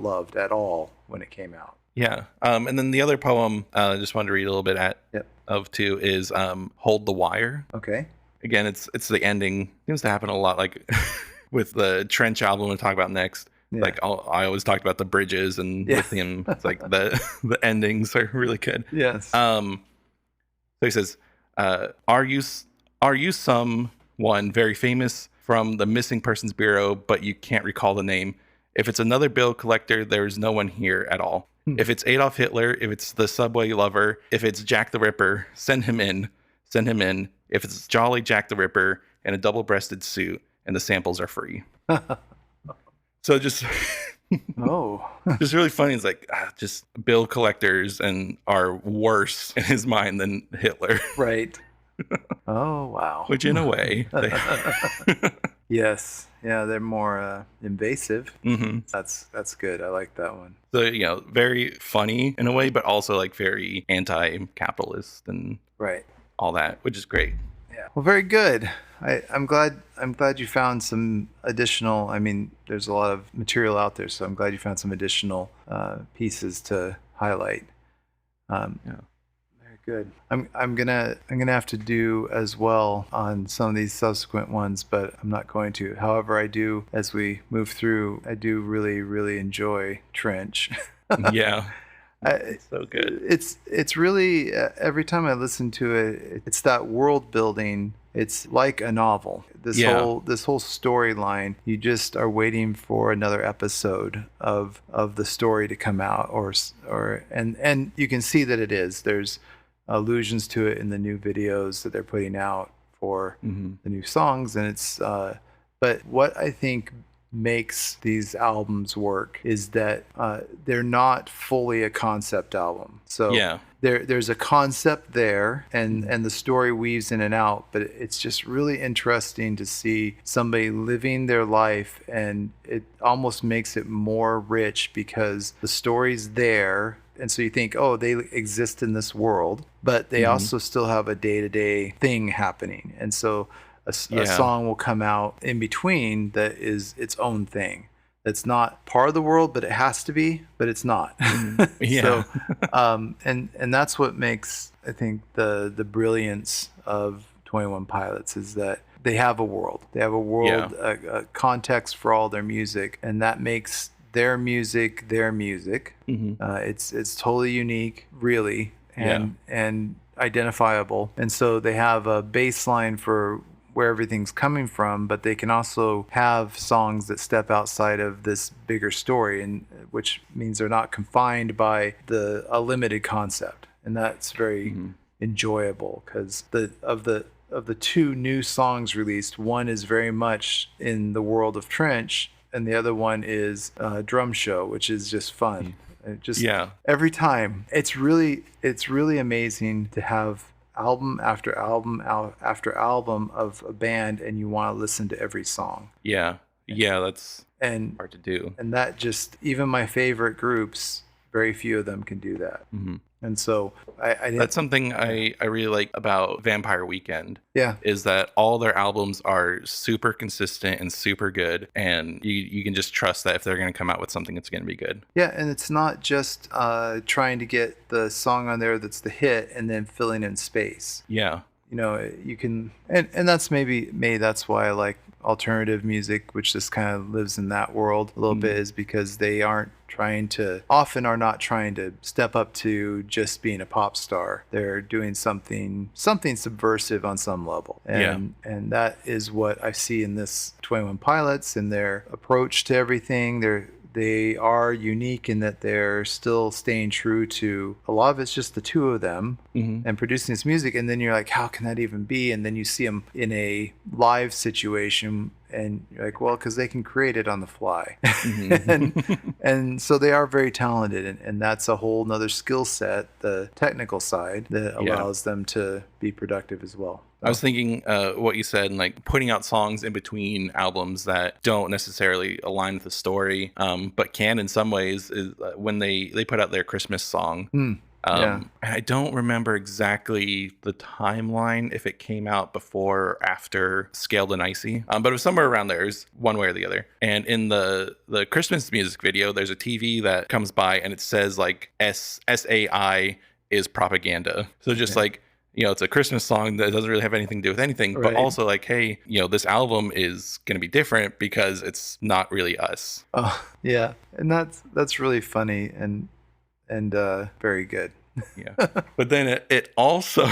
loved at all when it came out. Yeah. And then the other poem I just wanted to read a little bit of too is Hold the Wire. Okay. Again, it's the ending. Seems to happen a lot, like with the Trench album we'll talk about next. Yeah. Like I always talked about the bridges, and with him, it's like the endings are really good. Yes. So he says, "Are you someone very famous from the Missing Persons Bureau, but you can't recall the name? If it's another bill collector, there's no one here at all. If it's Adolf Hitler, if it's the subway lover, if it's Jack the Ripper, send him in. Send him in. If it's Jolly Jack the Ripper in a double-breasted suit, and the samples are free." So just just really funny. It's like just bill collectors and are worse in his mind than Hitler. Right. Oh wow. Which in a way, yes, yeah, they're more invasive. That's good. I like that one. So very funny in a way, but also like very anti-capitalist and all that, which is great. Yeah. Well, very good. I'm glad you found some additional. I mean, there's a lot of material out there, so I'm glad you found some additional pieces to highlight. Very good. I'm gonna have to do as well on some of these subsequent ones, but I'm not going to. However, I do, as we move through, I do really enjoy Trench. Yeah. It's so good. It's really every time I listen to it, it's that world building. It's like a novel. This whole storyline, you just are waiting for another episode of the story to come out, and you can see that it is. There's allusions to it in the new videos that they're putting out for the new songs, and it's. But what I think makes these albums work is that they're not fully a concept album. So Yeah. there's a concept there, and the story weaves in and out, but it's just really interesting to see somebody living their life, and it almost makes it more rich because the story's there. And so you think, oh, they exist in this world, but they also still have a day-to-day thing happening. And so a song will come out in between that is its own thing. It's not part of the world, but it has to be, but it's not. Yeah. So, and that's what makes, I think, the brilliance of 21 Pilots is that they have a world. They have a world, a context for all their music, and that makes their music their music. It's totally unique, really, and identifiable. And so they have a baseline for where everything's coming from, but they can also have songs that step outside of this bigger story, and which means they're not confined by a limited concept, and that's very enjoyable because of the two new songs released, one is very much in the world of Trench, and the other one is Drum Show, which is just fun. Every time, it's really amazing to have album after album after album of a band, and you want to listen to every song. That's hard to do. And that just, even my favorite groups, very few of them can do that. And so that's something I really like about Vampire Weekend. Yeah. Is that all their albums are super consistent and super good, and you can just trust that if they're going to come out with something, it's going to be good. Yeah, and it's not just trying to get the song on there that's the hit and then filling in space. Yeah. You know, you can, and that's maybe that's why I like alternative music, which just kind of lives in that world a little bit, is because they often are not trying to step up to just being a pop star. They're doing something subversive on some level. And that is what I see in this 21 Pilots and their approach to everything. They are unique in that they're still staying true to a lot of it's just the two of them and producing this music. And then you're like, how can that even be? And then you see them in a live situation and you're like, well, because they can create it on the fly. and so they are very talented. And that's a whole nother skill set, the technical side, that allows them to be productive as well. I was thinking what you said, and like putting out songs in between albums that don't necessarily align with the story, but can in some ways, is when they put out their Christmas song. And I don't remember exactly the timeline, if it came out before or after Scaled and Icy, but it was somewhere around there. It was one way or the other. And in the Christmas music video, there's a TV that comes by and it says like SAI is propaganda. So just like, you know, it's a Christmas song that doesn't really have anything to do with anything, but also like, hey, you know, this album is going to be different because it's not really us. Oh, yeah. And that's really funny and very good. But then it also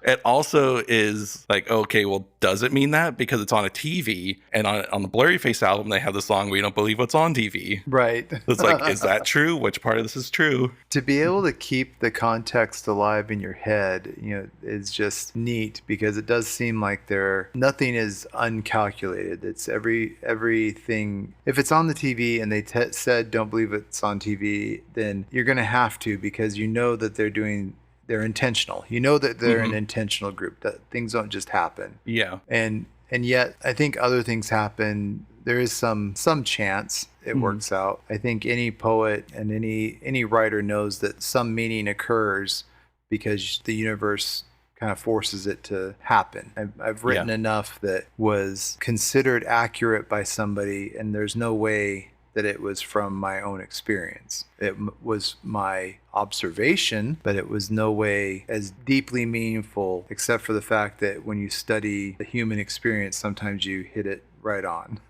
it also is like, okay, well, does it mean that because it's on a TV, and on the Blurry Face album they have the song We Don't Believe What's on TV, right? It's like, is that true? Which part of this is true? To be able to keep the context alive in your head, you know, is just neat, because it does seem like nothing is uncalculated. It's everything. If it's on the TV and they said don't believe it's on TV, then you're going to have to, because you know that they're intentional. You know that they're an intentional group, that things don't just happen. And yet I think other things happen. There is some chance it works out. I think any poet and any writer knows that some meaning occurs because the universe kind of forces it to happen. I've written enough that was considered accurate by somebody, and there's no way that it was from my own experience. It was my observation, but it was no way as deeply meaningful, except for the fact that when you study the human experience, sometimes you hit it right on.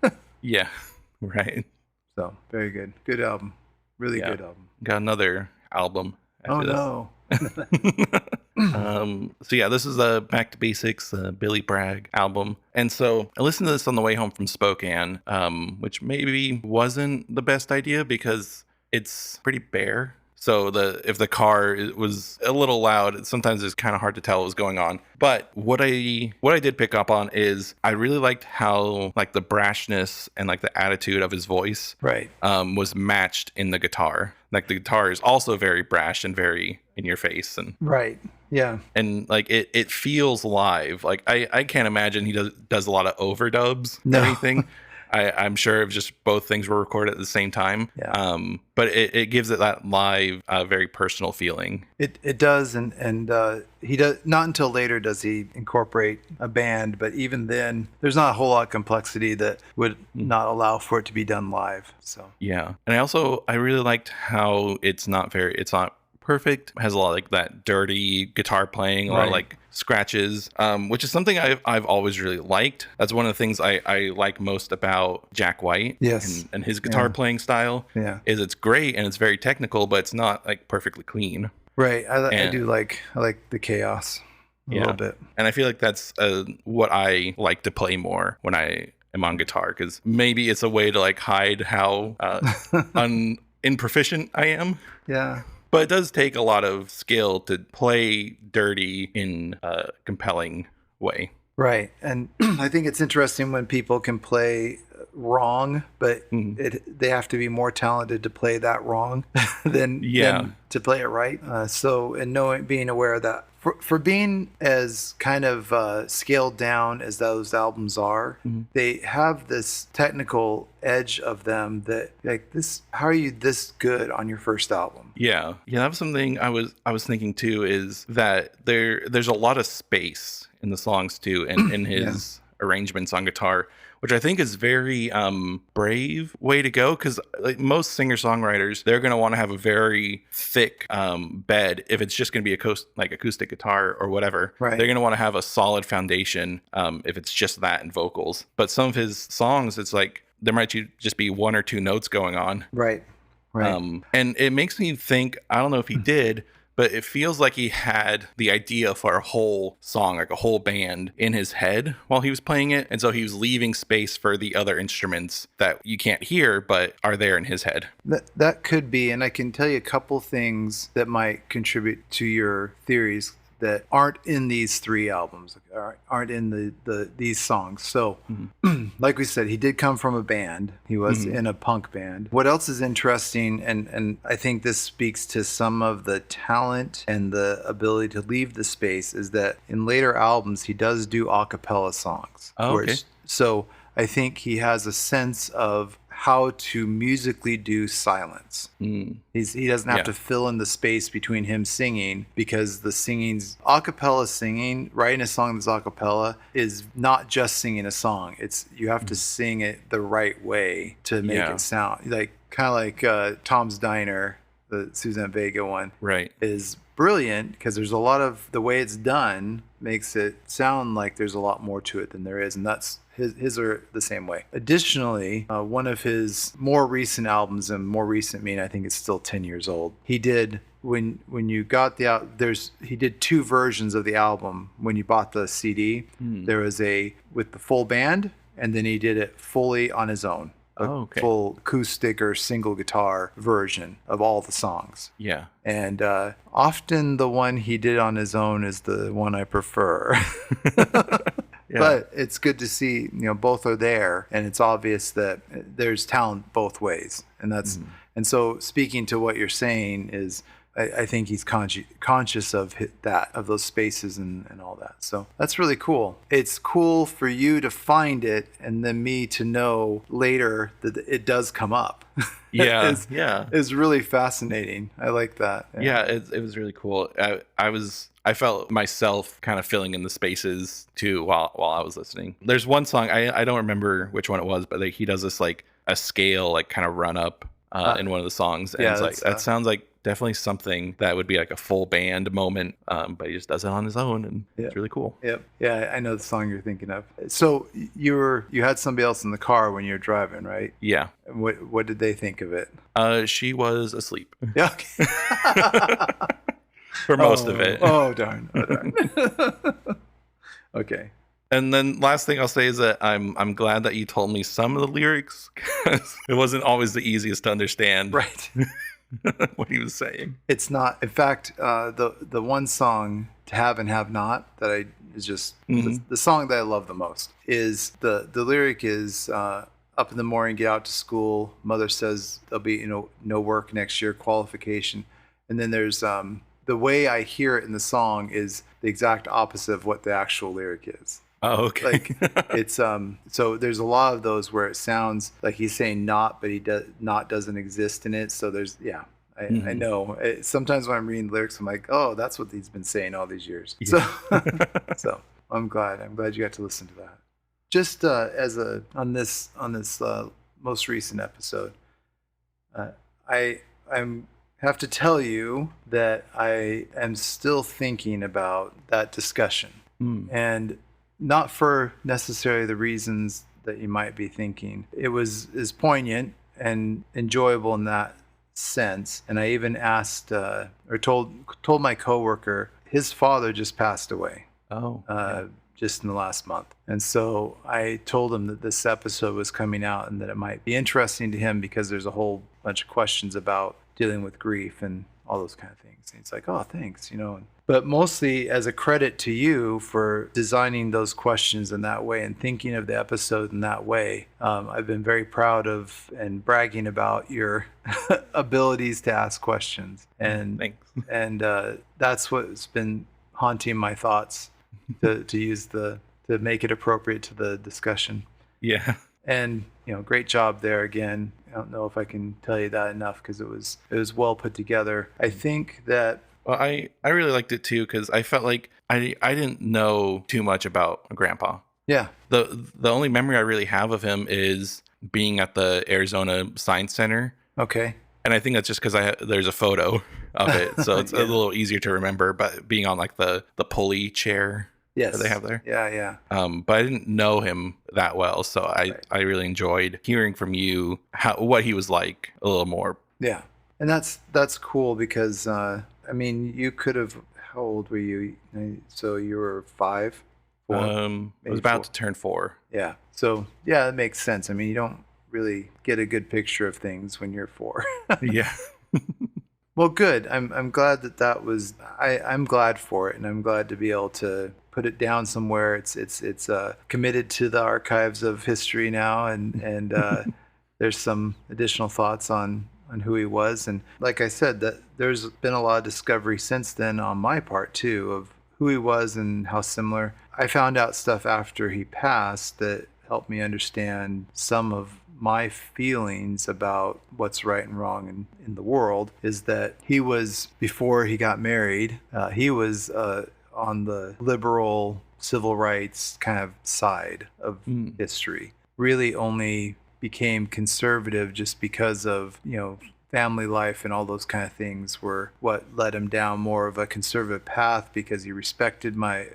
Right. So very good. Good album. Really good album. Got another album after this. No. So yeah, this is a Back to Basics, Billy Bragg album. And so I listened to this on the way home from Spokane, which maybe wasn't the best idea because it's pretty bare. So if the car was a little loud, sometimes it's kind of hard to tell what was going on. But what I did pick up on is I really liked how like the brashness and like the attitude of his voice Right. was matched in the guitar. Like the guitar is also very brash and very in your face, and Right. Yeah. and like it feels live. Like I can't imagine he does a lot of overdubs No. or anything. I'm sure if just both things were recorded at the same time. Yeah. But it gives it that live, very personal feeling. It does, and he does not until later does he incorporate a band, but even then, there's not a whole lot of complexity that would not allow for it to be done live. So Yeah, and I really liked how it's not perfect. It has a lot of like that dirty guitar playing, a lot of Right. like scratches, which is something I've always really liked. That's one of the things I like most about Jack White. Yes. And his guitar playing style. Yeah. Is it's great and it's very technical, but it's not like perfectly clean. Right. I And- do like the chaos a little bit. And I feel like that's what I like to play more when I am on guitar, because maybe it's a way to like hide how improficient I am. Yeah. But it does take a lot of skill to play dirty in a compelling way. Right. And I think it's interesting when people can play wrong, but they have to be more talented to play that wrong than to play it right. So, and being aware of that, for being as kind of scaled down as those albums are, they have this technical edge of them that like this. How are you this good on your first album? Yeah, that was something I was thinking too. Is that there's a lot of space in the songs too, and in his arrangements on guitar, which I think is very brave way to go, because like most singer-songwriters, they're going to want to have a very thick bed if it's just going to be acoustic guitar or whatever. Right. They're going to want to have a solid foundation if it's just that and vocals. But some of his songs, it's like there might just be one or two notes going on. Right. Right. And it makes me think, I don't know if he did, but it feels like he had the idea for a whole song, like a whole band in his head while he was playing it. And so he was leaving space for the other instruments that you can't hear, but are there in his head. That could be. And I can tell you a couple things that might contribute to your theories that aren't in these three albums, aren't in these songs. So, like we said, he did come from a band. He was in a punk band. What else is interesting, and I think this speaks to some of the talent and the ability to leave the space, is that in later albums, he does do a cappella songs. Oh, okay. So I think he has a sense of how to musically do silence. He doesn't have to fill in the space between him singing, because the singing's a cappella singing, writing a song that's a cappella is not just singing a song. It's you have to sing it the right way to make it sound like kind of like Tom's Diner, the Suzanne Vega one, right, is brilliant because there's a lot of the way it's done makes it sound like there's a lot more to it than there is, and that's his are the same way. Additionally, one of his more recent albums, and more recent mean I think it's still 10 years old, he did when you got he did two versions of the album. When you bought the CD, there was a with the full band, and then he did it fully on his own. Full acoustic or single guitar version of all the songs. Yeah. And often the one he did on his own is the one I prefer. But it's good to see, both are there, and it's obvious that there's talent both ways. And that's and so speaking to what you're saying is I think he's conscious of of those spaces and all that. So that's really cool. It's cool for you to find it, and then me to know later that it does come up. It's really fascinating. I like that. It was really cool. I felt myself kind of filling in the spaces too while I was listening. There's one song, I don't remember which one it was, but he does this like a scale like kind of run up in one of the songs, and it's like that sounds like definitely something that would be like a full band moment, but he just does it on his own, and it's really cool. I know the song you're thinking of. So you had somebody else in the car when you were driving, right? Yeah. What did they think of it? She was asleep. Yeah. For most of it. Oh darn. Okay. And then last thing I'll say is that I'm glad that you told me some of the lyrics, because it wasn't always the easiest to understand. Right. what he was saying. It's not. In fact, the one song "To Have and Have Not" that I is just the song that I love the most is the lyric is up in the morning, get out to school. Mother says there'll be no work next year, qualification, and then there's the way I hear it in the song is the exact opposite of what the actual lyric is. Oh, okay. Like it's so there's a lot of those where it sounds like he's saying not, but he does not doesn't exist in it. So there's I know. Sometimes when I'm reading the lyrics, I'm like, oh, that's what he's been saying all these years. Yeah. So I'm glad you got to listen to that. Just on this most recent episode, I have to tell you that I am still thinking about that discussion, and not for necessarily the reasons that you might be thinking. It was poignant and enjoyable in that sense. And I even asked or told my coworker his father just passed away. Just in the last month. And so I told him that this episode was coming out and that it might be interesting to him because there's a whole bunch of questions about dealing with grief and all those kind of things. And he's like, oh, thanks, But mostly as a credit to you for designing those questions in that way and thinking of the episode in that way. I've been very proud of and bragging about your abilities to ask questions. And thanks. And that's what's been haunting my thoughts to use to make it appropriate to the discussion. Yeah. And great job there again. I don't know if I can tell you that enough because it was well put together. I think that I really liked it too because I felt like I didn't know too much about Grandpa. Yeah. The only memory I really have of him is being at the Arizona Science Center. Okay. And I think that's just because there's a photo of it, so it's a little easier to remember. But being on like the pulley chair that they have there. Yeah. But I didn't know him that well, so I really enjoyed hearing from you what he was like a little more. Yeah, and that's cool because you could have. How old were you? So you were 5, 4. I was about to turn 4. Yeah. So yeah, that makes sense. You don't really get a good picture of things when you're 4. Yeah. Well, good. I'm glad that was. I'm glad for it, and I'm glad to be able to put it down somewhere. It's committed to the archives of history now, and there's some additional thoughts on who he was, and like I said, that there's been a lot of discovery since then on my part too of who he was and how similar. I found out stuff after he passed that helped me understand some of my feelings about what's right and wrong in the world. Is that he was, before he got married, he was on the liberal civil rights kind of side of history. Really only became conservative just because of, family life and all those kind of things were what led him down more of a conservative path, because he respected my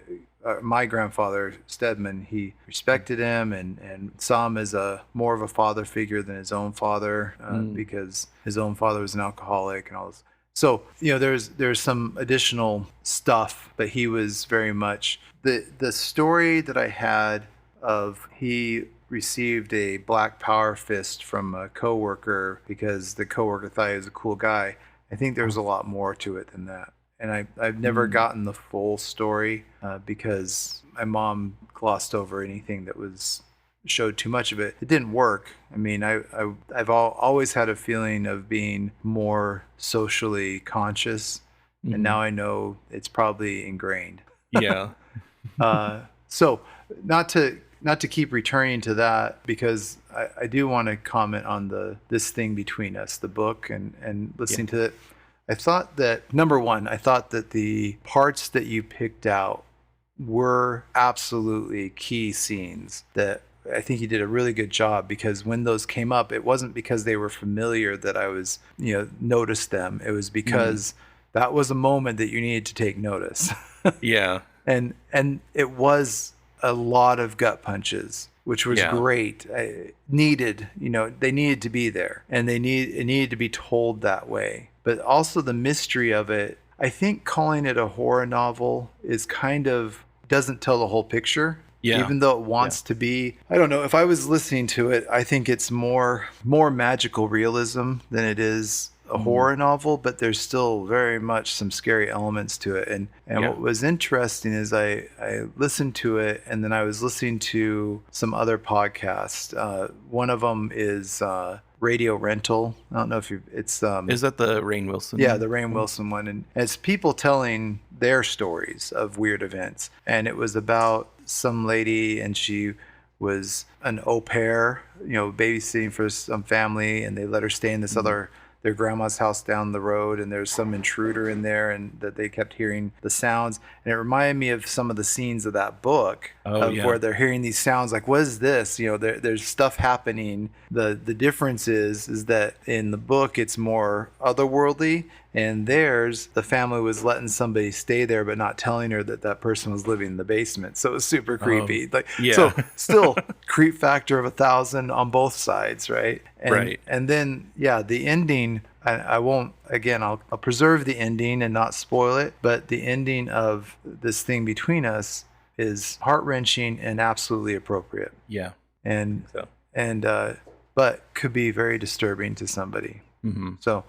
grandfather Stedman. He respected him and saw him as more of a father figure than his own father, because his own father was an alcoholic and all this. So, there's some additional stuff, but he was very much the story that I had of he received a black power fist from a coworker because the coworker thought he was a cool guy. I think there was a lot more to it than that. And I've never gotten the full story because my mom glossed over anything that showed too much of it. It didn't work. I've always had a feeling of being more socially conscious, and now I know it's probably ingrained. Yeah. So not to keep returning to that, because I do want to comment on this thing between us, the book, and listening to it. I thought that, number one, the parts that you picked out were absolutely key scenes that I think you did a really good job, because when those came up, it wasn't because they were familiar that I was, noticed them. It was because that was a moment that you needed to take notice. Yeah. And it was a lot of gut punches, which was great. They needed to be there, and it needed to be told that way. But also the mystery of it, I think calling it a horror novel is doesn't tell the whole picture. Yeah. Even though it wants to be. I don't know. If I was listening to it, I think it's more magical realism than it is a horror novel, but there's still very much some scary elements to it. And what was interesting is I listened to it, and then I was listening to some other podcasts. One of them is Radio Rental. I don't know if it's is that the Rainn Wilson? Yeah, the Rainn Wilson one, and it's people telling their stories of weird events. And it was about some lady, and she was an au pair, babysitting for some family, and they let her stay in this their grandma's house down the road, and there's some intruder in there, and that they kept hearing the sounds. And it reminded me of some of the scenes of that book where they're hearing these sounds like, what is this? There's stuff happening. The difference is that in the book it's more otherworldly, and theirs, the family was letting somebody stay there but not telling her that person was living in the basement. So it was super creepy. So still creep factor of 1,000 on both sides, right? And then the ending, I won't, again, I'll preserve the ending and not spoil it, but the ending of this thing between us is heart-wrenching and absolutely appropriate. Yeah. But could be very disturbing to somebody. So,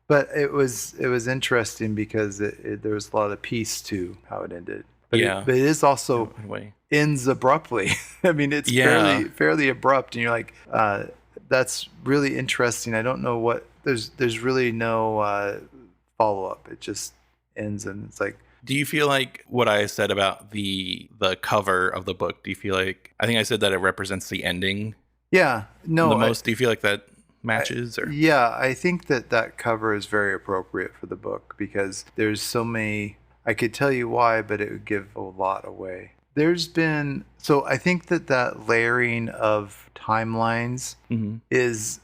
but it was interesting because there was a lot of peace to how it ended. But it is also ends abruptly. I mean, it's fairly abrupt, and you're like, that's really interesting. I don't know what there's really no follow up. It just ends, and it's like. Do you feel like what I said about the cover of the book? Do you feel like I think I said that it represents the ending? Yeah. No. The most. Do you feel like that matches? Or I think that cover is very appropriate for the book because there's so many. I could tell you why, but it would give a lot away. There's been I think that layering of timelines is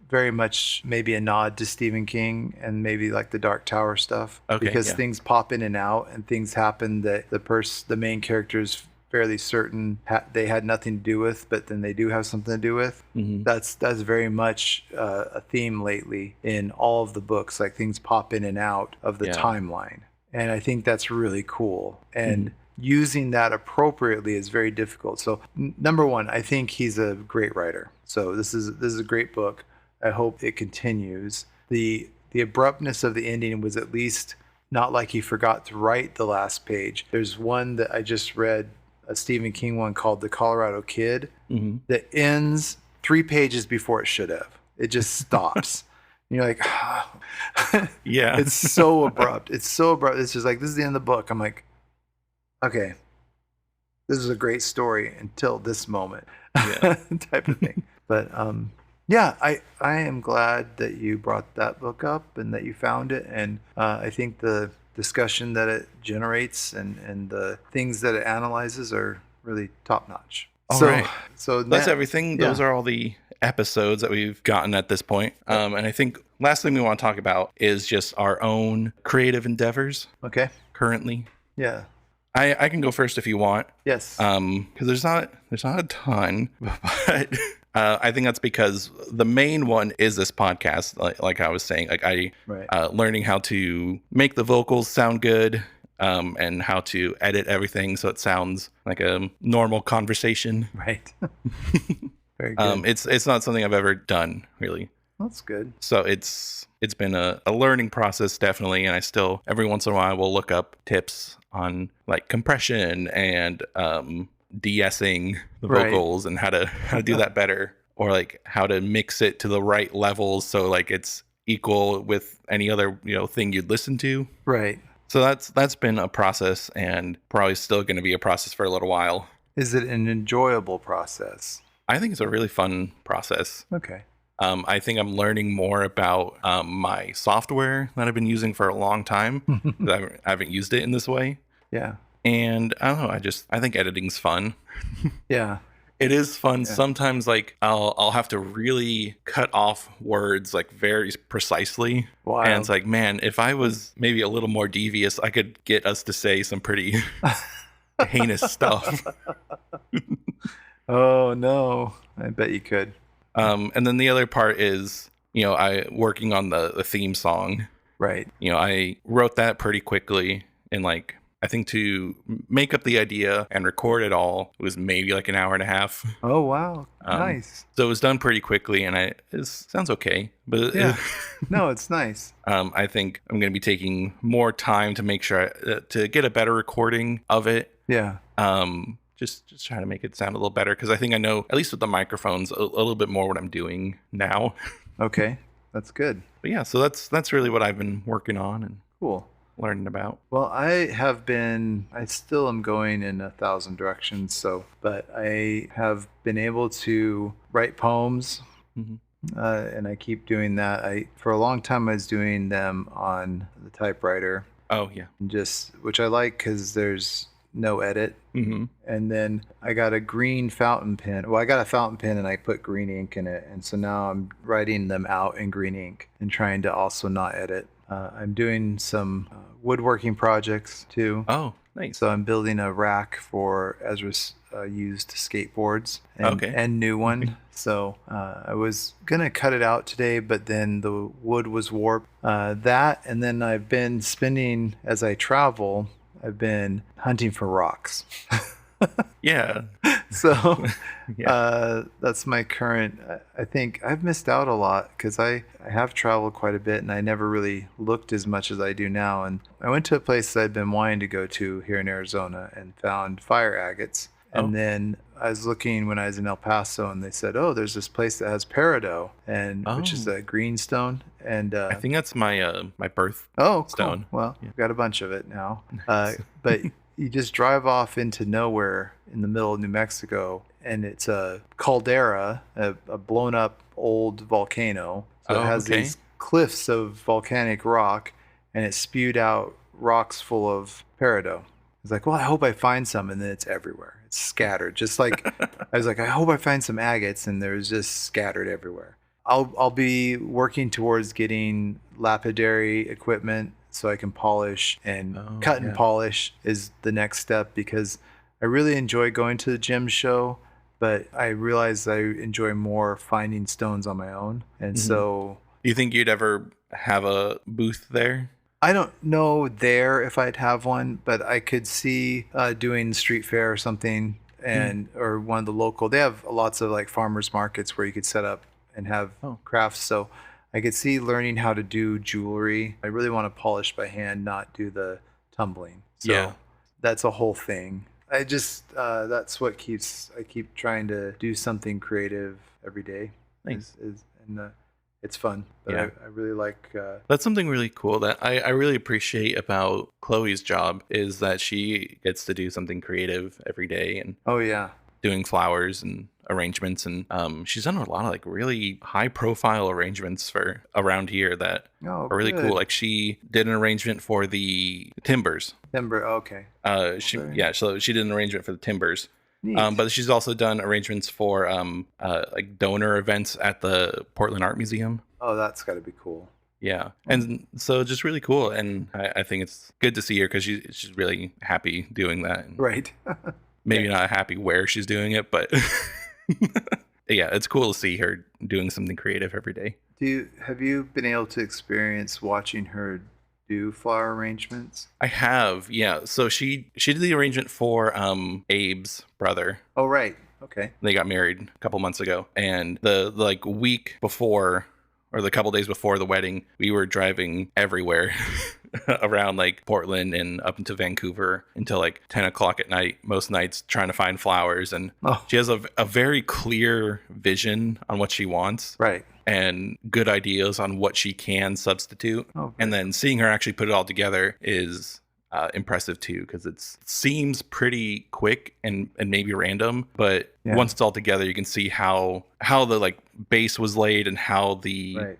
very much maybe a nod to Stephen King and maybe like the Dark Tower stuff, because things pop in and out and things happen that the main characters fairly certain they had nothing to do with, but then they do have something to do with. That's very much a theme lately in all of the books. Like things pop in and out of the timeline, and I think that's really cool. And using that appropriately is very difficult. So number one, I think he's a great writer. So this is a great book. I hope it continues. The abruptness of the ending was at least not like he forgot to write the last page. There's one that I just read, a Stephen King one called The Colorado Kid, that ends 3 pages before it should have. It just stops. And you're like, it's so abrupt. It's so abrupt. It's just like, this is the end of the book. I'm like, okay, this is a great story until this moment, type of thing. But I am glad that you brought that book up and that you found it. And I think the discussion that it generates and the things that it analyzes are really top notch. So that's everything. Those are all the episodes that we've gotten at this point. And I think last thing we want to talk about is just our own creative endeavors. Okay. Currently. Yeah. I can go first if you want. Yes. Because there's not a ton, but I think that's because the main one is this podcast. Like I was saying, learning how to make the vocals sound good, and how to edit everything so it sounds like a normal conversation. Right. Very good. It's not something I've ever done really. That's good. So it's been a learning process, definitely, and I still every once in a while will look up tips on like compression and de-essing the vocals and how to do that better, or like how to mix it to the right levels so like it's equal with any other thing you'd listen to. Right. So that's been a process, and probably still going to be a process for a little while. Is it an enjoyable process? I think it's a really fun process. Okay. I think I'm learning more about my software that I've been using for a long time. I haven't used it in this way. Yeah. And I don't know. I think editing's fun. Yeah. It is fun. Yeah. Sometimes like I'll have to really cut off words like very precisely. Wow. And it's like, man, if I was maybe a little more devious, I could get us to say some pretty heinous stuff. Oh no. I bet you could. And then the other part is, I working on the theme song. Right. I wrote that pretty quickly in like I think to make up the idea and record it all was maybe like an hour and a half. Oh, wow. Um, Nice. so it was done pretty quickly, and it sounds okay. But Yeah. No, it's nice. I think I'm going to be taking more time to make sure to get a better recording of it. Yeah. Just trying to make it sound a little better, because I think I know, at least with the microphones, a little bit more what I'm doing now. Okay. That's good. But yeah, so that's really what I've been working on and Cool. learning about. Well, I still am going in 1,000 directions. But I have been able to write poems, Hmm. and I keep doing that. For a long time, I was doing them on the typewriter, Oh yeah. which I like because there's no edit. Hmm. And then I got a green fountain pen. Well, I got a fountain pen and I put green ink in it. And so now I'm writing them out in green ink and trying to also not edit. I'm doing some woodworking projects too. Oh, nice. So I'm building a rack for Ezra's used skateboards and new one. So I was going to cut it out today, but then the wood was warped. That, and then I've been spending, as I travel, I've been hunting for rocks. Yeah. So Yeah. that's my current. I think I've missed out a lot because I have traveled quite a bit and I never really looked as much as I do now. And I went to a place that I'd been wanting to go to here in Arizona and found fire agates. And then I was looking when I was in El Paso, and they said, "Oh, there's this place that has peridot, which is a greenstone." And I think that's my my birth cool. stone. Well, I've got a bunch of it now. But you just drive off into nowhere in the middle of New Mexico, and it's a caldera, a blown up old volcano. So it has these cliffs of volcanic rock, and it spewed out rocks full of peridot. I was like, well, I hope I find some, and then it's everywhere. It's scattered. Just like I was like, I hope I find some agates, and there's just scattered everywhere. I'll be working towards getting lapidary equipment so I can polish and cut and polish is the next step, because I really enjoy going to the gem show, but I realize I enjoy more finding stones on my own. And so Do you think you'd ever have a booth there? I don't know there if I'd have one, but I could see doing street fair or something, or one of the local. They have lots of like farmers markets where you could set up and have crafts. So I could see learning how to do jewelry. I really want to polish by hand, not do the tumbling. So that's a whole thing. I just that's what I keep trying to do something creative every day. Nice. It's fun, but I really like. That's something really cool that I really appreciate about Chloe's job, is that she gets to do something creative every day, and doing flowers and arrangements, and she's done a lot of like really high profile arrangements for around here that are really cool. Like she did an arrangement for the timbers. Okay. So she did an arrangement for the timbers. Neat. But she's also done arrangements for like donor events at the Portland Art Museum. Oh, that's got to be cool. Yeah, and so just really cool, and I think it's good to see her because she's really happy doing that. Right. Maybe not happy where she's doing it, but yeah, it's cool to see her doing something creative every day. Have you been able to experience watching her do flower arrangements? I have, yeah. So she did the arrangement for Abe's brother. Oh, right. Okay. They got married a couple months ago, and the like week before, or the couple days before the wedding, we were driving everywhere around like Portland and up into Vancouver until like 10 o'clock at night, most nights, trying to find flowers. And she has a very clear vision on what she wants. Right. And good ideas on what she can substitute. And then seeing her actually put it all together is impressive too, because it seems pretty quick and maybe random, but once it's all together, you can see how the like base was laid and how the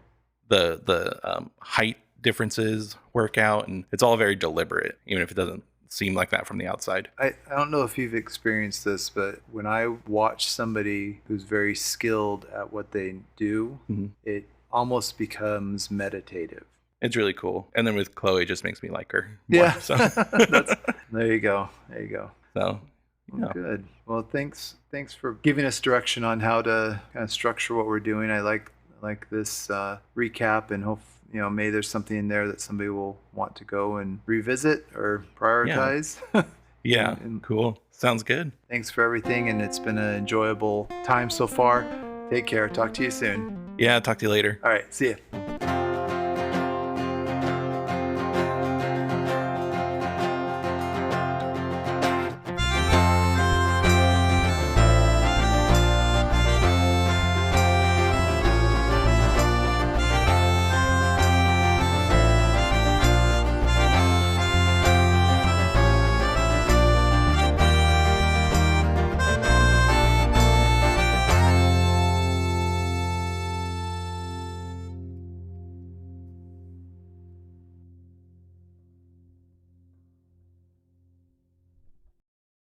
height differences work out, and it's all very deliberate, even if it doesn't seem like that from the outside. I don't know if you've experienced this, but when I watch somebody who's very skilled at what they do, it almost becomes meditative. It's really cool. And then with Chloe, it just makes me like her more, so. There you go. So good. Well, thanks for giving us direction on how to kind of structure what we're doing. I like this recap, and maybe there's something in there that somebody will want to go and revisit or prioritize. Yeah. And Cool. Sounds good. thanks for everything, and it's been an enjoyable time so far. Take care. Talk to you soon. Yeah. Talk to you later. All right. See ya.